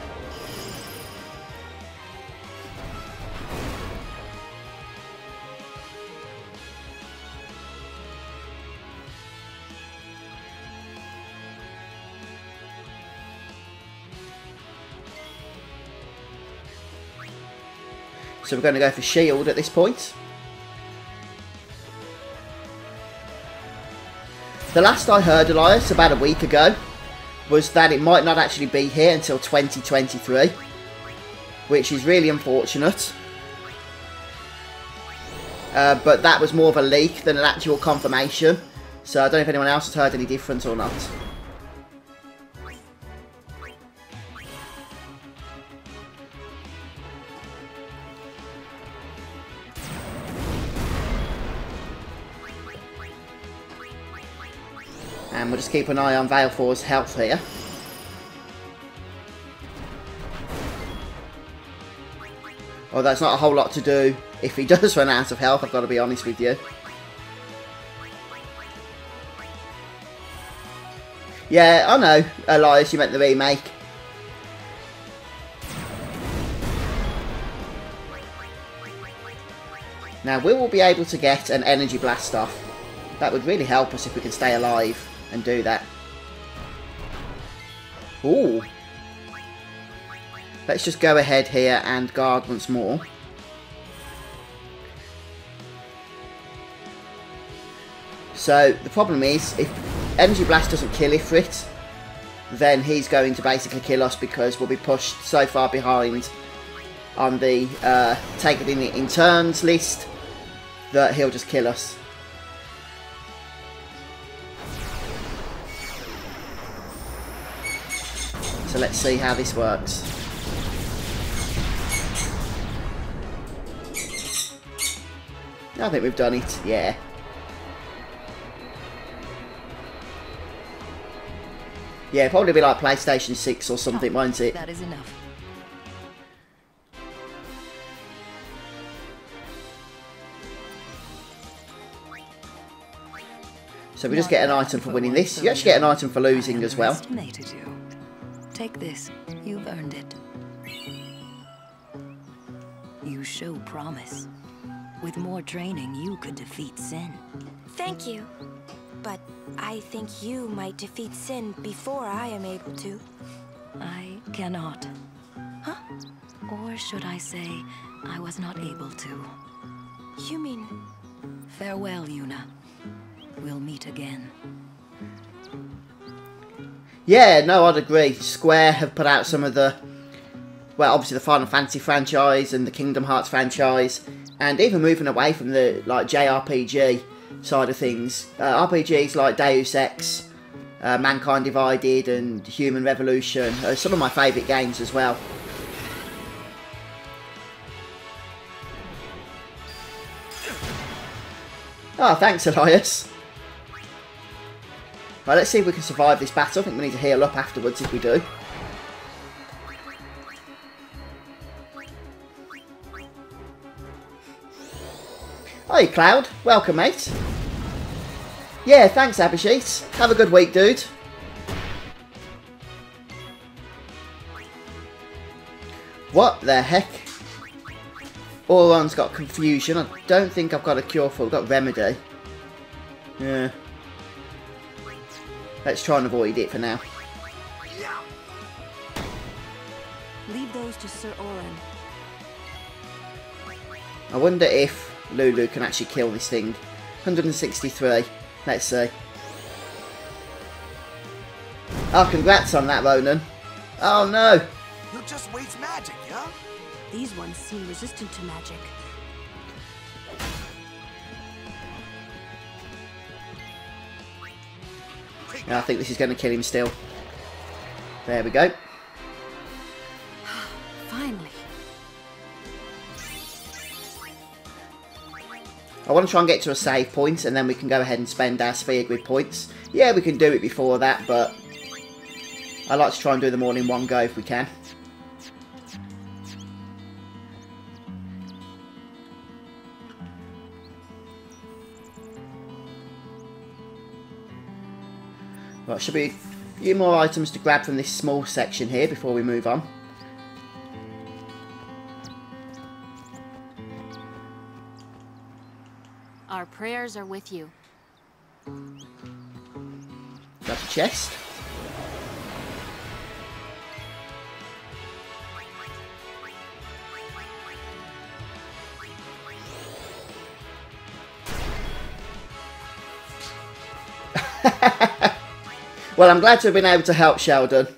So we're going to go for shield at this point. The last I heard, Elias, about a week ago, was that it might not actually be here until 2023, which is really unfortunate. But that was more of a leak than an actual confirmation, so I don't know if anyone else has heard any different or not. And we'll just keep an eye on Vale 4's health here. Oh, that's not a whole lot to do if he does run out of health, I've got to be honest with you. Yeah, I know, Elias, you meant the remake. Now, we will be able to get an energy blast off. That would really help us if we can stay alive and do that. Ooh. Let's just go ahead here and guard once more. So, the problem is, if Energy Blast doesn't kill Ifrit, then he's going to basically kill us because we'll be pushed so far behind on the take it in turns list that he'll just kill us. So let's see how this works. I think we've done it, yeah. Yeah, probably be like PlayStation 6 or something, won't it? That is enough. So we just get an item for winning this. You actually get an item for losing as well. Take this. You've earned it. You show promise. With more training, you could defeat Sin. Thank you. But I think you might defeat Sin before I am able to. I cannot. Huh? Or should I say, I was not able to. You mean... Farewell, Yuna. We'll meet again. Yeah, no, I'd agree. Square have put out some of the... Well, obviously the Final Fantasy franchise and the Kingdom Hearts franchise. And even moving away from the like JRPG side of things. RPGs like Deus Ex, Mankind Divided and Human Revolution. Some of my favourite games as well. Oh, thanks, Elias. Right, let's see if we can survive this battle. I think we need to heal up afterwards if we do. Hi, Cloud. Welcome, mate. Yeah, thanks, Abhishek. Have a good week, dude. What the heck? Auron's got confusion. I don't think I've got a cure for it. I've got remedy. Yeah. Let's try and avoid it for now. Leave those to Sir Auron. I wonder if Lulu can actually kill this thing. 163. Let's see. Oh, congrats on that, Ronan. Oh, no. He'll just waste magic, yeah? These ones seem resistant to magic. I think this is going to kill him still. There we go. Finally. I want to try and get to a save point and then we can go ahead and spend our sphere grid points. Yeah, we can do it before that, but I like to try and do them all in one go if we can. Right, should be a few more items to grab from this small section here before we move on. Our prayers are with you. Grab the chest. Well, I'm glad to have been able to help, Sheldon.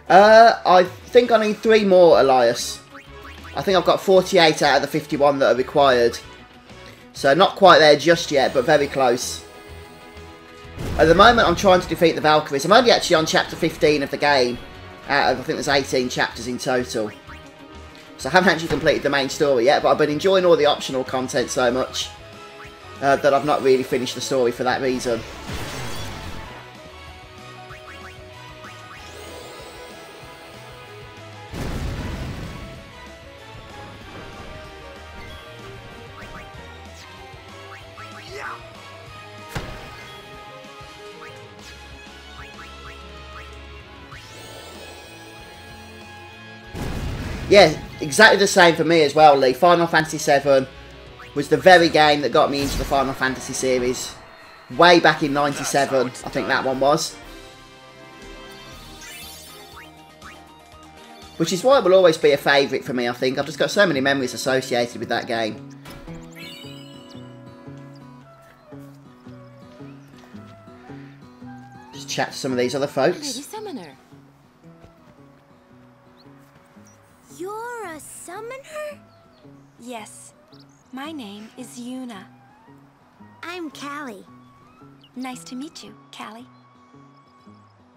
I think I need 3 more, Elias. I think I've got 48 out of the 51 that are required. So not quite there just yet, but very close. At the moment, I'm trying to defeat the Valkyries. I'm only actually on chapter 15 of the game. Out of, I think there's 18 chapters in total. So I haven't actually completed the main story yet, but I've been enjoying all the optional content so much that I've not really finished the story for that reason. Yeah, exactly the same for me as well, Lee. Final Fantasy VII was the very game that got me into the Final Fantasy series. Way back in '97, I think that one was. Which is why it will always be a favourite for me, I think. I've just got so many memories associated with that game. Just chat to some of these other folks. Lady Summoner. You're a summoner? Yes. My name is Yuna. I'm Callie. Nice to meet you, Callie.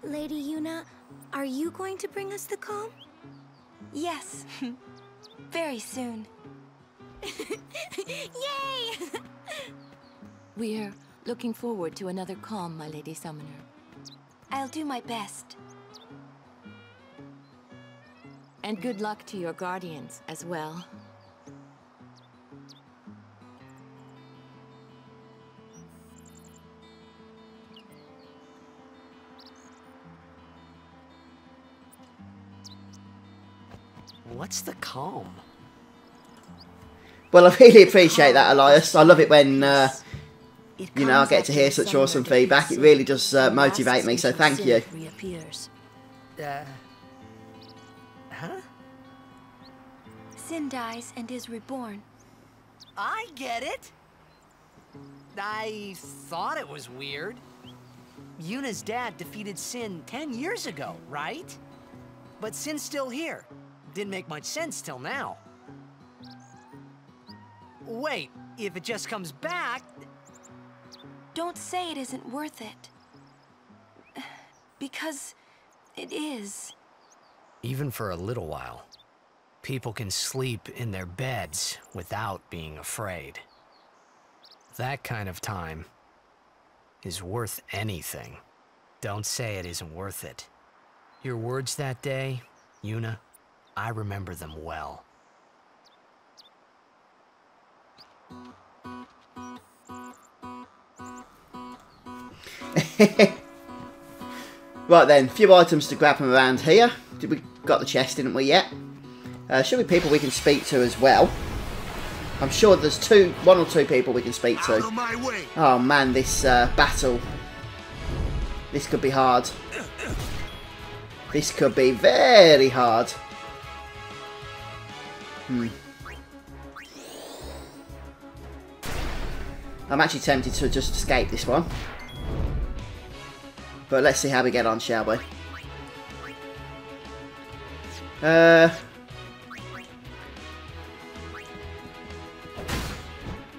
Lady Yuna, are you going to bring us the calm? Yes. Very soon. Yay! We're looking forward to another calm, my Lady Summoner. I'll do my best. And good luck to your guardians as well. What's the calm? Well, I really appreciate that, Elias. I love it when, you know, I get to hear such awesome feedback. It really does motivate me, so thank you. Huh? Sin dies and is reborn. I get it. I thought it was weird. Yuna's dad defeated Sin 10 years ago, right? But Sin's still here. Didn't make much sense till now. Wait, if it just comes back, don't say it isn't worth it. Because it is. Even for a little while, people can sleep in their beds without being afraid. That kind of time is worth anything. Don't say it isn't worth it. Your words that day, Yuna, I remember them well. Right then, a few items to grab from around here. We got the chest, didn't we, yet? Should be people we can speak to as well. I'm sure there's one or two people we can speak to. Oh man, this battle. This could be hard. This could be very hard. I'm actually tempted to just escape this one. But let's see how we get on, shall we?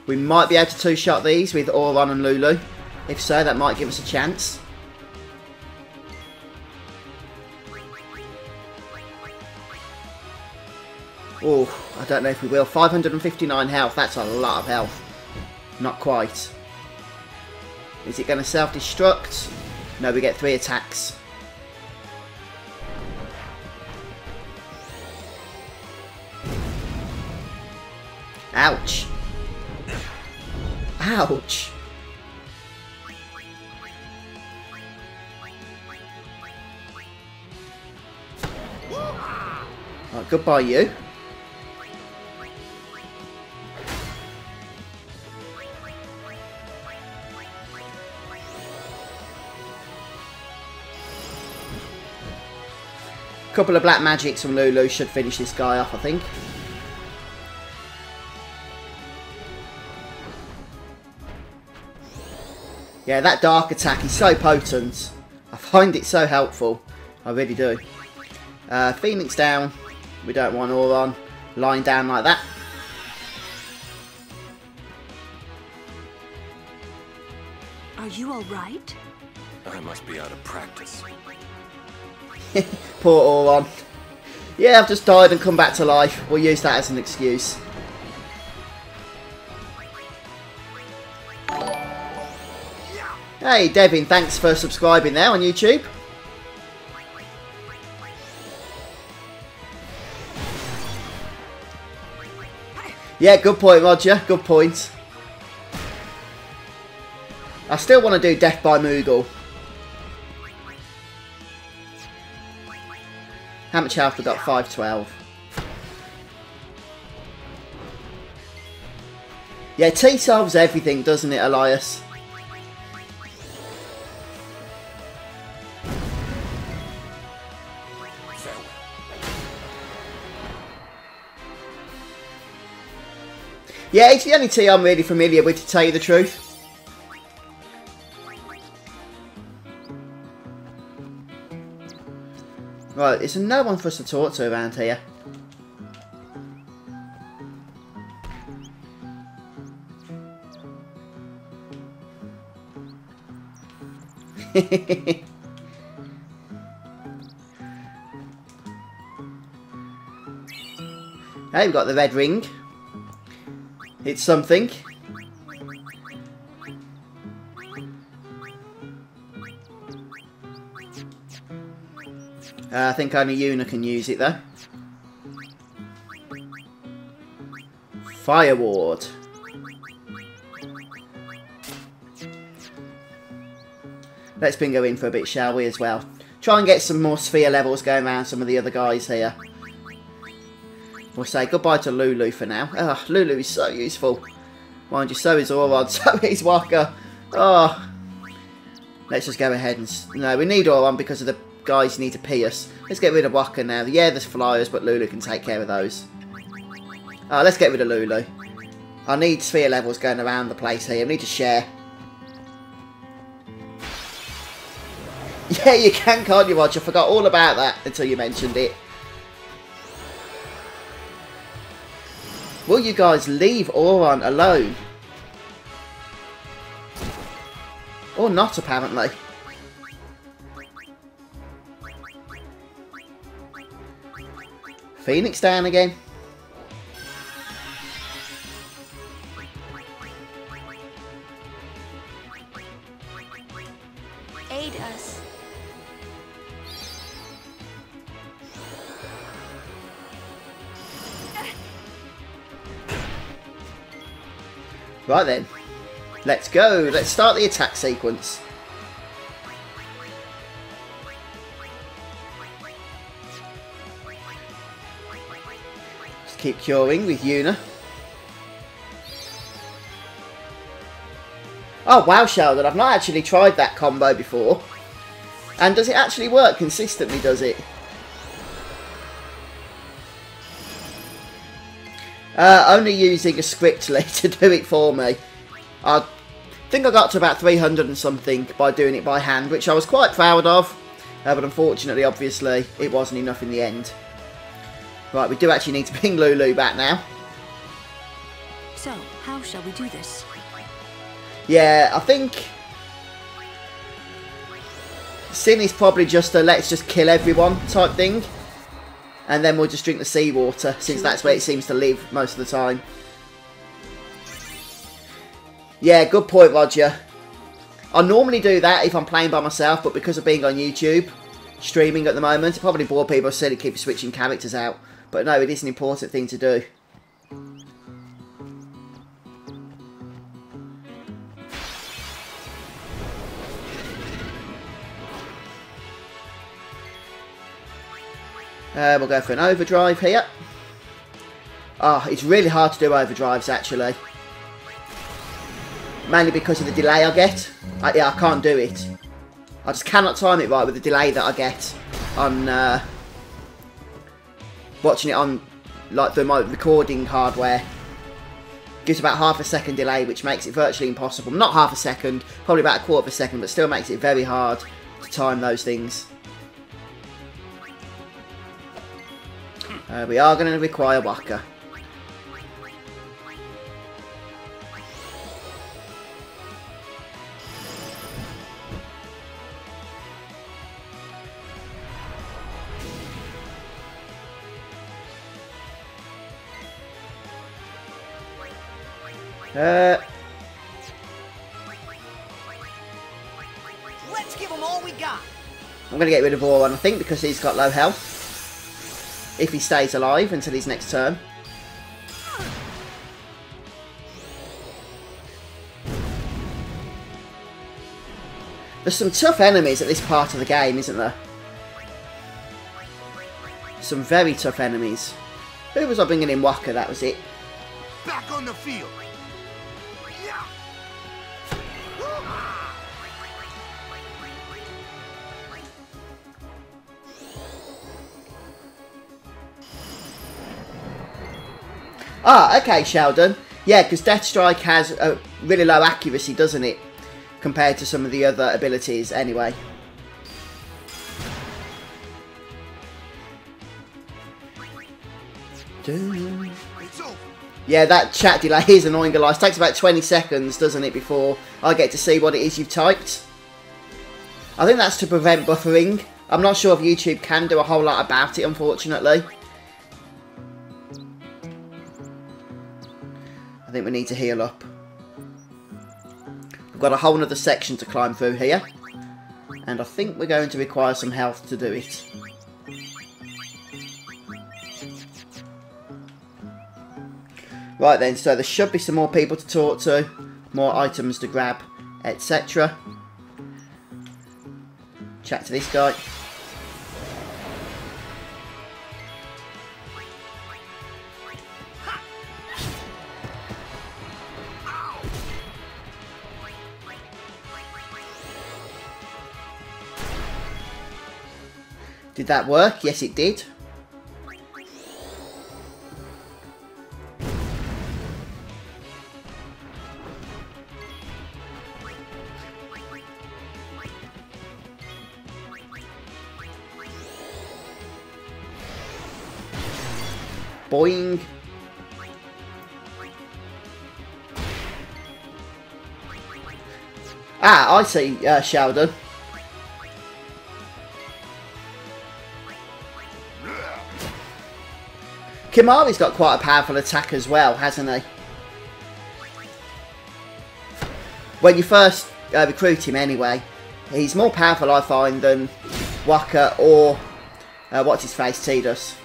We might be able to two-shot these with Auron and Lulu. If so, that might give us a chance. Oh, I don't know if we will. 559 health, that's a lot of health. Not quite. Is it going to self-destruct? No, we get 3 attacks. Ouch. Ouch. Oh, goodbye, you. Couple of black magics from Lulu should finish this guy off, I think. Yeah, that dark attack is so potent. I find it so helpful. I really do. Phoenix down. We don't want Auron lying down like that. Are you alright? I must be out of practice. Poor Auron. Yeah, I've just died and come back to life. We'll use that as an excuse. Hey Devin, thanks for subscribing there on YouTube. Yeah, good point, Roger. Good point. I still want to do Death by Moogle. How much health we got? 512. Yeah, T solves everything, doesn't it, Elias? Yeah, it's the only T I'm really familiar with, to tell you the truth. Right, is there no one for us to talk to around here? Hey, we've got the red ring. It's something. I think only Yuna can use it though. Fire Ward. Let's bring her in for a bit, shall we, as well. Try and get some more sphere levels going around some of the other guys here. We'll say goodbye to Lulu for now. Oh, Lulu is so useful. Mind you, so is Auron, so is Waka. Oh. Let's just go ahead and... No, we need Auron because of the guys who need to pee us. Let's get rid of Waka now. Yeah, there's flyers, but Lulu can take care of those. Oh, let's get rid of Lulu. I need sphere levels going around the place here. We need to share. Yeah, you can, can't you, Roger? I forgot all about that until you mentioned it. Will you guys leave Auron alone? Or not, apparently. Phoenix down again. Aid us. Right then. Let's go. Let's start the attack sequence. Just keep curing with Yuna. Oh wow, Sheldon, I've not actually tried that combo before. And does it actually work consistently, does it? Only using a scriptly to do it for me. I think I got to about 300 and something by doing it by hand, which I was quite proud of. But unfortunately, obviously, it wasn't enough in the end. Right, we do actually need to bring Lulu back now. So, how shall we do this? Yeah, I think Sin is probably just a let's just kill everyone type thing. And then we'll just drink the seawater, since that's where it seems to live most of the time. Yeah, good point, Roger. I normally do that if I'm playing by myself, but because of being on YouTube, streaming at the moment, it probably bore people silly keep switching characters out. But no, it is an important thing to do. We'll go for an overdrive here. Oh, it's really hard to do overdrives, actually. Mainly because of the delay I get. Yeah, I can't do it. I just cannot time it right with the delay that I get on watching it on, like, through my recording hardware. Gives about half a second delay, which makes it virtually impossible. Not half a second, probably about a quarter of a second, but still makes it very hard to time those things. We are going to require Waka. Let's give them all we got. I'm going to get rid of Auron, I think, because he's got low health. If he stays alive until his next turn. There's some tough enemies at this part of the game, isn't there? Some very tough enemies. Who was I bringing in? Waka, that was it. Back on the field. Yeah. Ah, okay, Sheldon. Yeah, because Death Strike has a really low accuracy, doesn't it? Compared to some of the other abilities, anyway. Yeah, that chat delay is annoying, guys. It takes about 20 seconds, doesn't it, before I get to see what it is you've typed. I think that's to prevent buffering. I'm not sure if YouTube can do a whole lot about it, unfortunately. I think we need to heal up. We've got a whole other section to climb through here. And I think we're going to require some health to do it. Right then, so there should be some more people to talk to, more items to grab, etc. Chat to this guy. Did that work? Yes, it did. Boing. Ah, I see, Sheldon. Kimari's got quite a powerful attack as well, hasn't he? When you first recruit him anyway, he's more powerful, I find, than Waka or, what's his face, Tidus.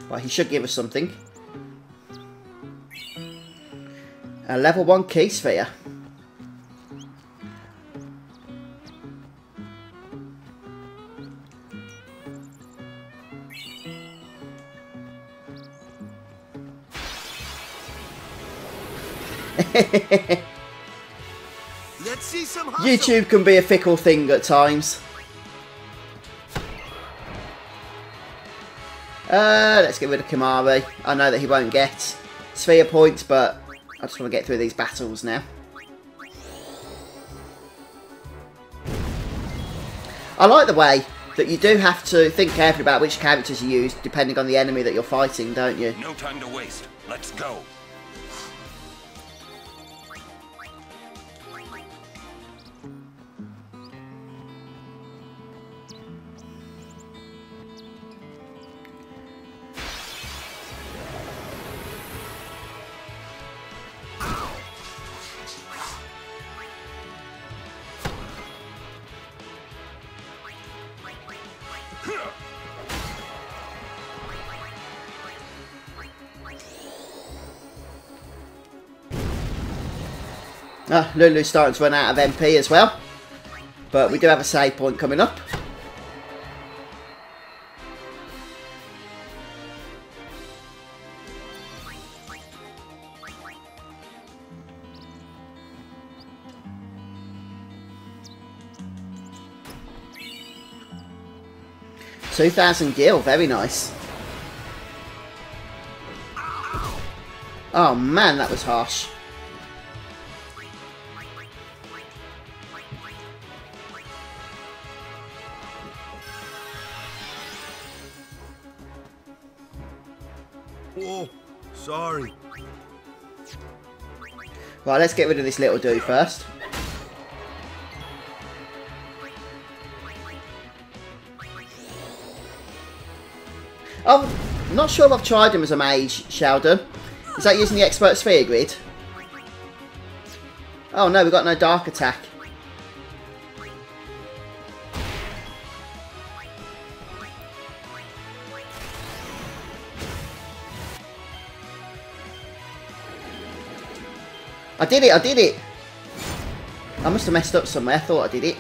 Well, he should give us something. A level 1 key sphere. Let's see some hustle. YouTube can be a fickle thing at times. Let's get rid of Kimari. I know that he won't get sphere points, but I just want to get through these battles now. I like the way that you do have to think carefully about which characters you use depending on the enemy that you're fighting, don't you? No time to waste. Let's go. Lulu's starting to run out of MP as well, but we do have a save point coming up. $2,000 gil, very nice. Oh man, that was harsh. Oh, sorry. Right, let's get rid of this little dude first. Oh, I'm not sure if I've tried him as a mage, Sheldon. Is that using the expert sphere grid? Oh no, we've got no dark attack. I did it, I did it! I must have messed up somewhere, I thought I did it.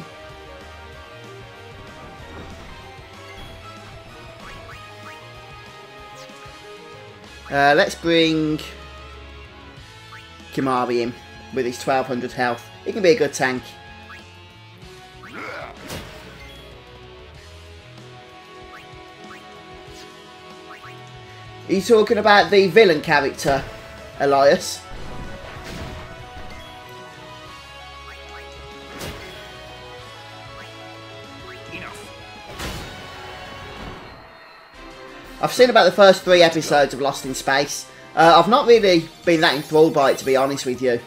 Let's bring Kimari in with his 1200 health. He can be a good tank. Are you talking about the villain character, Elias? I've seen about the first 3 episodes of Lost in Space. I've not really been that enthralled by it, to be honest with you.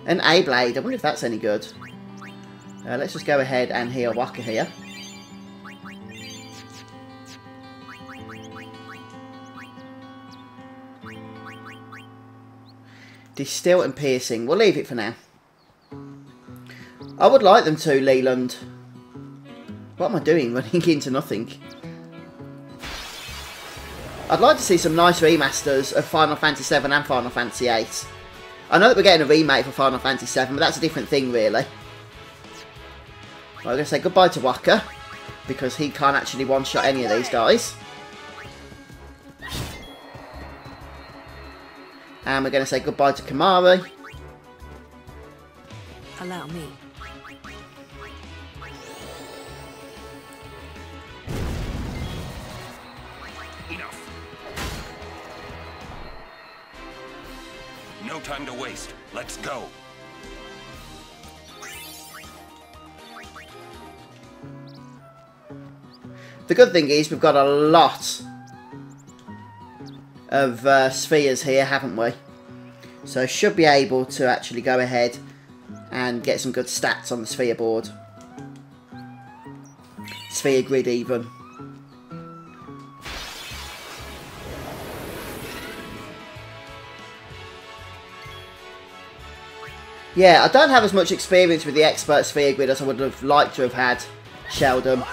An A-Blade, I wonder if that's any good. Let's just go ahead and heal Waka here. Distill and Piercing, we'll leave it for now. I would like them to, Leland. What am I doing? Running into nothing. I'd like to see some nice remasters of Final Fantasy 7 and Final Fantasy 8. I know that we're getting a remake for Final Fantasy 7, but that's a different thing, really. I'm going to say goodbye to Waka, because he can't actually one-shot any of these guys. And we're going to say goodbye to Kimari. Allow me. No time to waste. Let's go. The good thing is we've got a lot of spheres here, haven't we? So should be able to actually go ahead and get some good stats on the sphere board. Sphere grid even. Yeah, I don't have as much experience with the expert sphere grid as I would have liked to have had, Sheldon.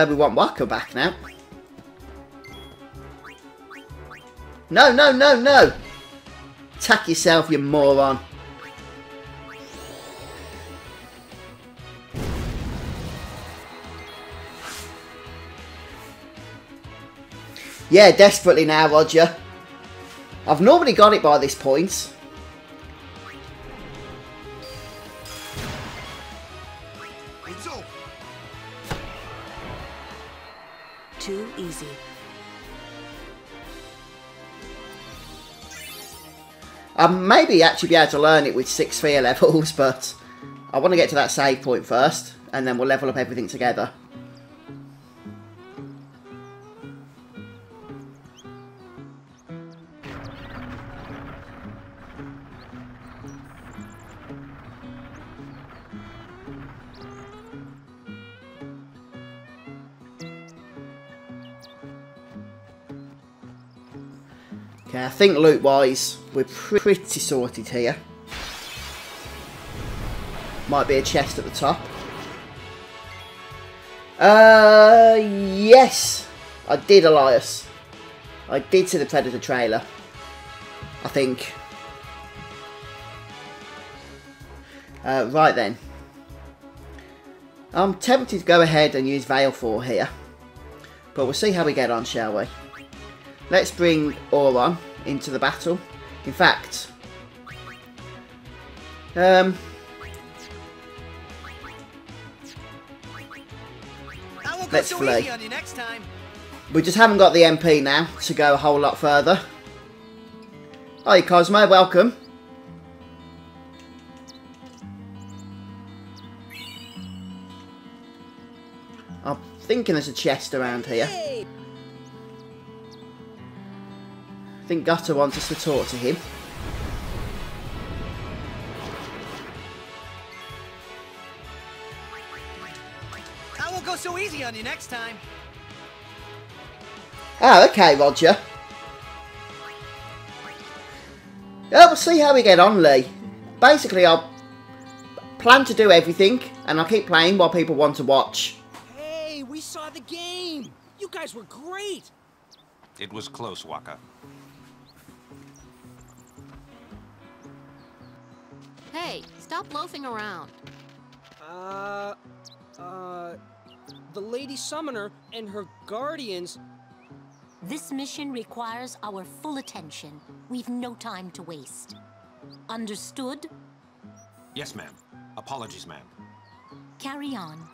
We want Waka back now. No, no, no, no! Attack yourself, you moron. Yeah, desperately now, Roger. I've normally got it by this point. Too easy. I maybe actually be able to learn it with 6 sphere levels, but I want to get to that save point first, and then we'll level up everything together. Okay, I think loot-wise, we're pretty sorted here. Might be a chest at the top. Yes! I did, Elias. I did see the Predator trailer. I think. Right then. I'm tempted to go ahead and use Veil 4 here. But we'll see how we get on, shall we? Let's bring Auron into the battle. In fact, let's flee. We just haven't got the MP now to go a whole lot further. Hi Cosmo, welcome. I'm thinking there's a chest around here. I think Gutter wants us to talk to him. I won't go so easy on you next time. Oh, okay, Roger. Yeah, we'll see how we get on, Lee. Basically, I'll plan to do everything, and I'll keep playing while people want to watch. Hey, we saw the game! You guys were great! It was close, Waka. Hey, stop loafing around. The Lady Summoner and her guardians... This mission requires our full attention. We've no time to waste. Understood? Yes, ma'am. Apologies, ma'am. Carry on.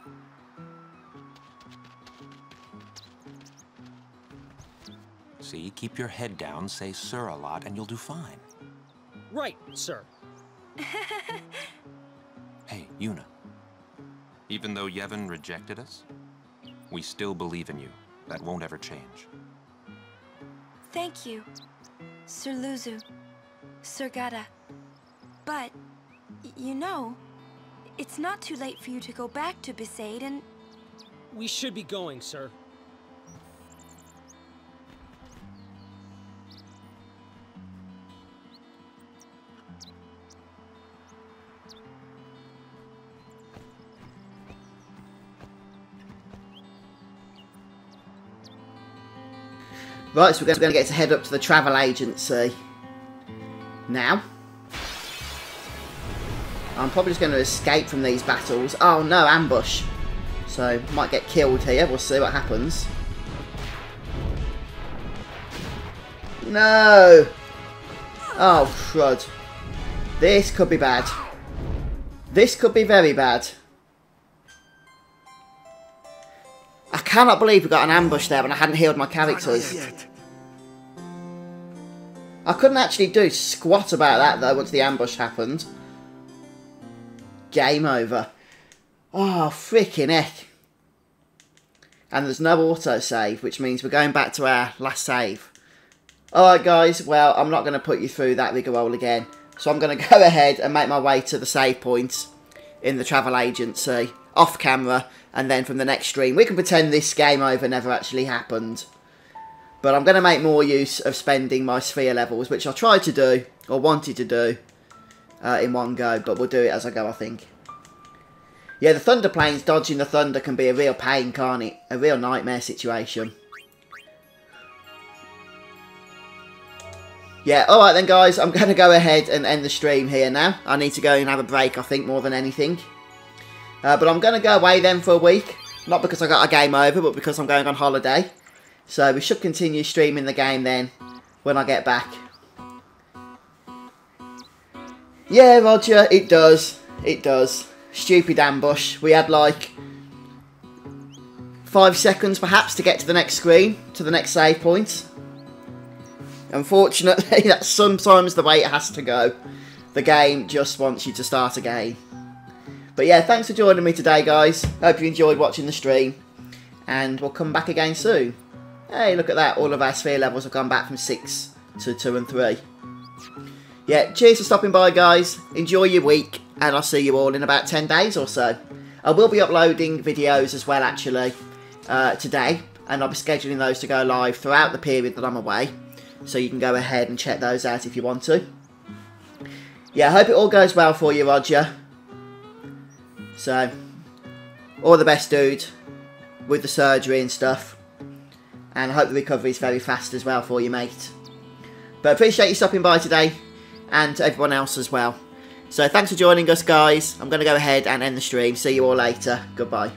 See, keep your head down, say sir a lot, and you'll do fine. Right, sir. Hey, Yuna. Even though Yevon rejected us, we still believe in you. That won't ever change. Thank you, Sir Luzu, Sir Gata. But, you know, it's not too late for you to go back to Besaid and... We should be going, sir. Right, so we're going to get to head up to the travel agency now. I'm probably just going to escape from these battles. Oh no, ambush. So, might get killed here. We'll see what happens. No! Oh, crud. This could be bad. This could be very bad. I cannot believe we got an ambush there when I hadn't healed my characters. I couldn't actually do squat about that though once the ambush happened. Game over. Oh, freaking heck. And there's no autosave, which means we're going back to our last save. Alright guys, well, I'm not going to put you through that rigmarole again. So I'm going to go ahead and make my way to the save point in the travel agency, off camera, and then from the next stream we can pretend this game over never actually happened. But I'm going to make more use of spending my sphere levels, which I tried to do, or wanted to do, in one go, but we'll do it as I go, I think. Yeah, the thunder planes, dodging the thunder can be a real pain, can't it? A real nightmare situation. Yeah, alright then guys, I'm going to go ahead and end the stream here now. I need to go and have a break, I think, more than anything. But I'm going to go away then for a week. Not because I got a game over, but because I'm going on holiday. So we should continue streaming the game then, when I get back. Yeah, Roger, it does. It does. Stupid ambush. We had like 5 seconds perhaps to get to the next screen, to the next save point. Unfortunately, that's sometimes the way it has to go. The game just wants you to start again. But yeah, thanks for joining me today, guys. Hope you enjoyed watching the stream. And we'll come back again soon. Hey, look at that. All of our sphere levels have gone back from 6 to 2 and 3. Yeah, cheers for stopping by, guys. Enjoy your week. And I'll see you all in about 10 days or so. I will be uploading videos as well, actually, today. And I'll be scheduling those to go live throughout the period that I'm away. So you can go ahead and check those out if you want to. Yeah, I hope it all goes well for you, Roger. So, all the best, dude, with the surgery and stuff. And I hope the recovery is very fast as well for you, mate. But I appreciate you stopping by today. And to everyone else as well. So thanks for joining us, guys. I'm going to go ahead and end the stream. See you all later. Goodbye.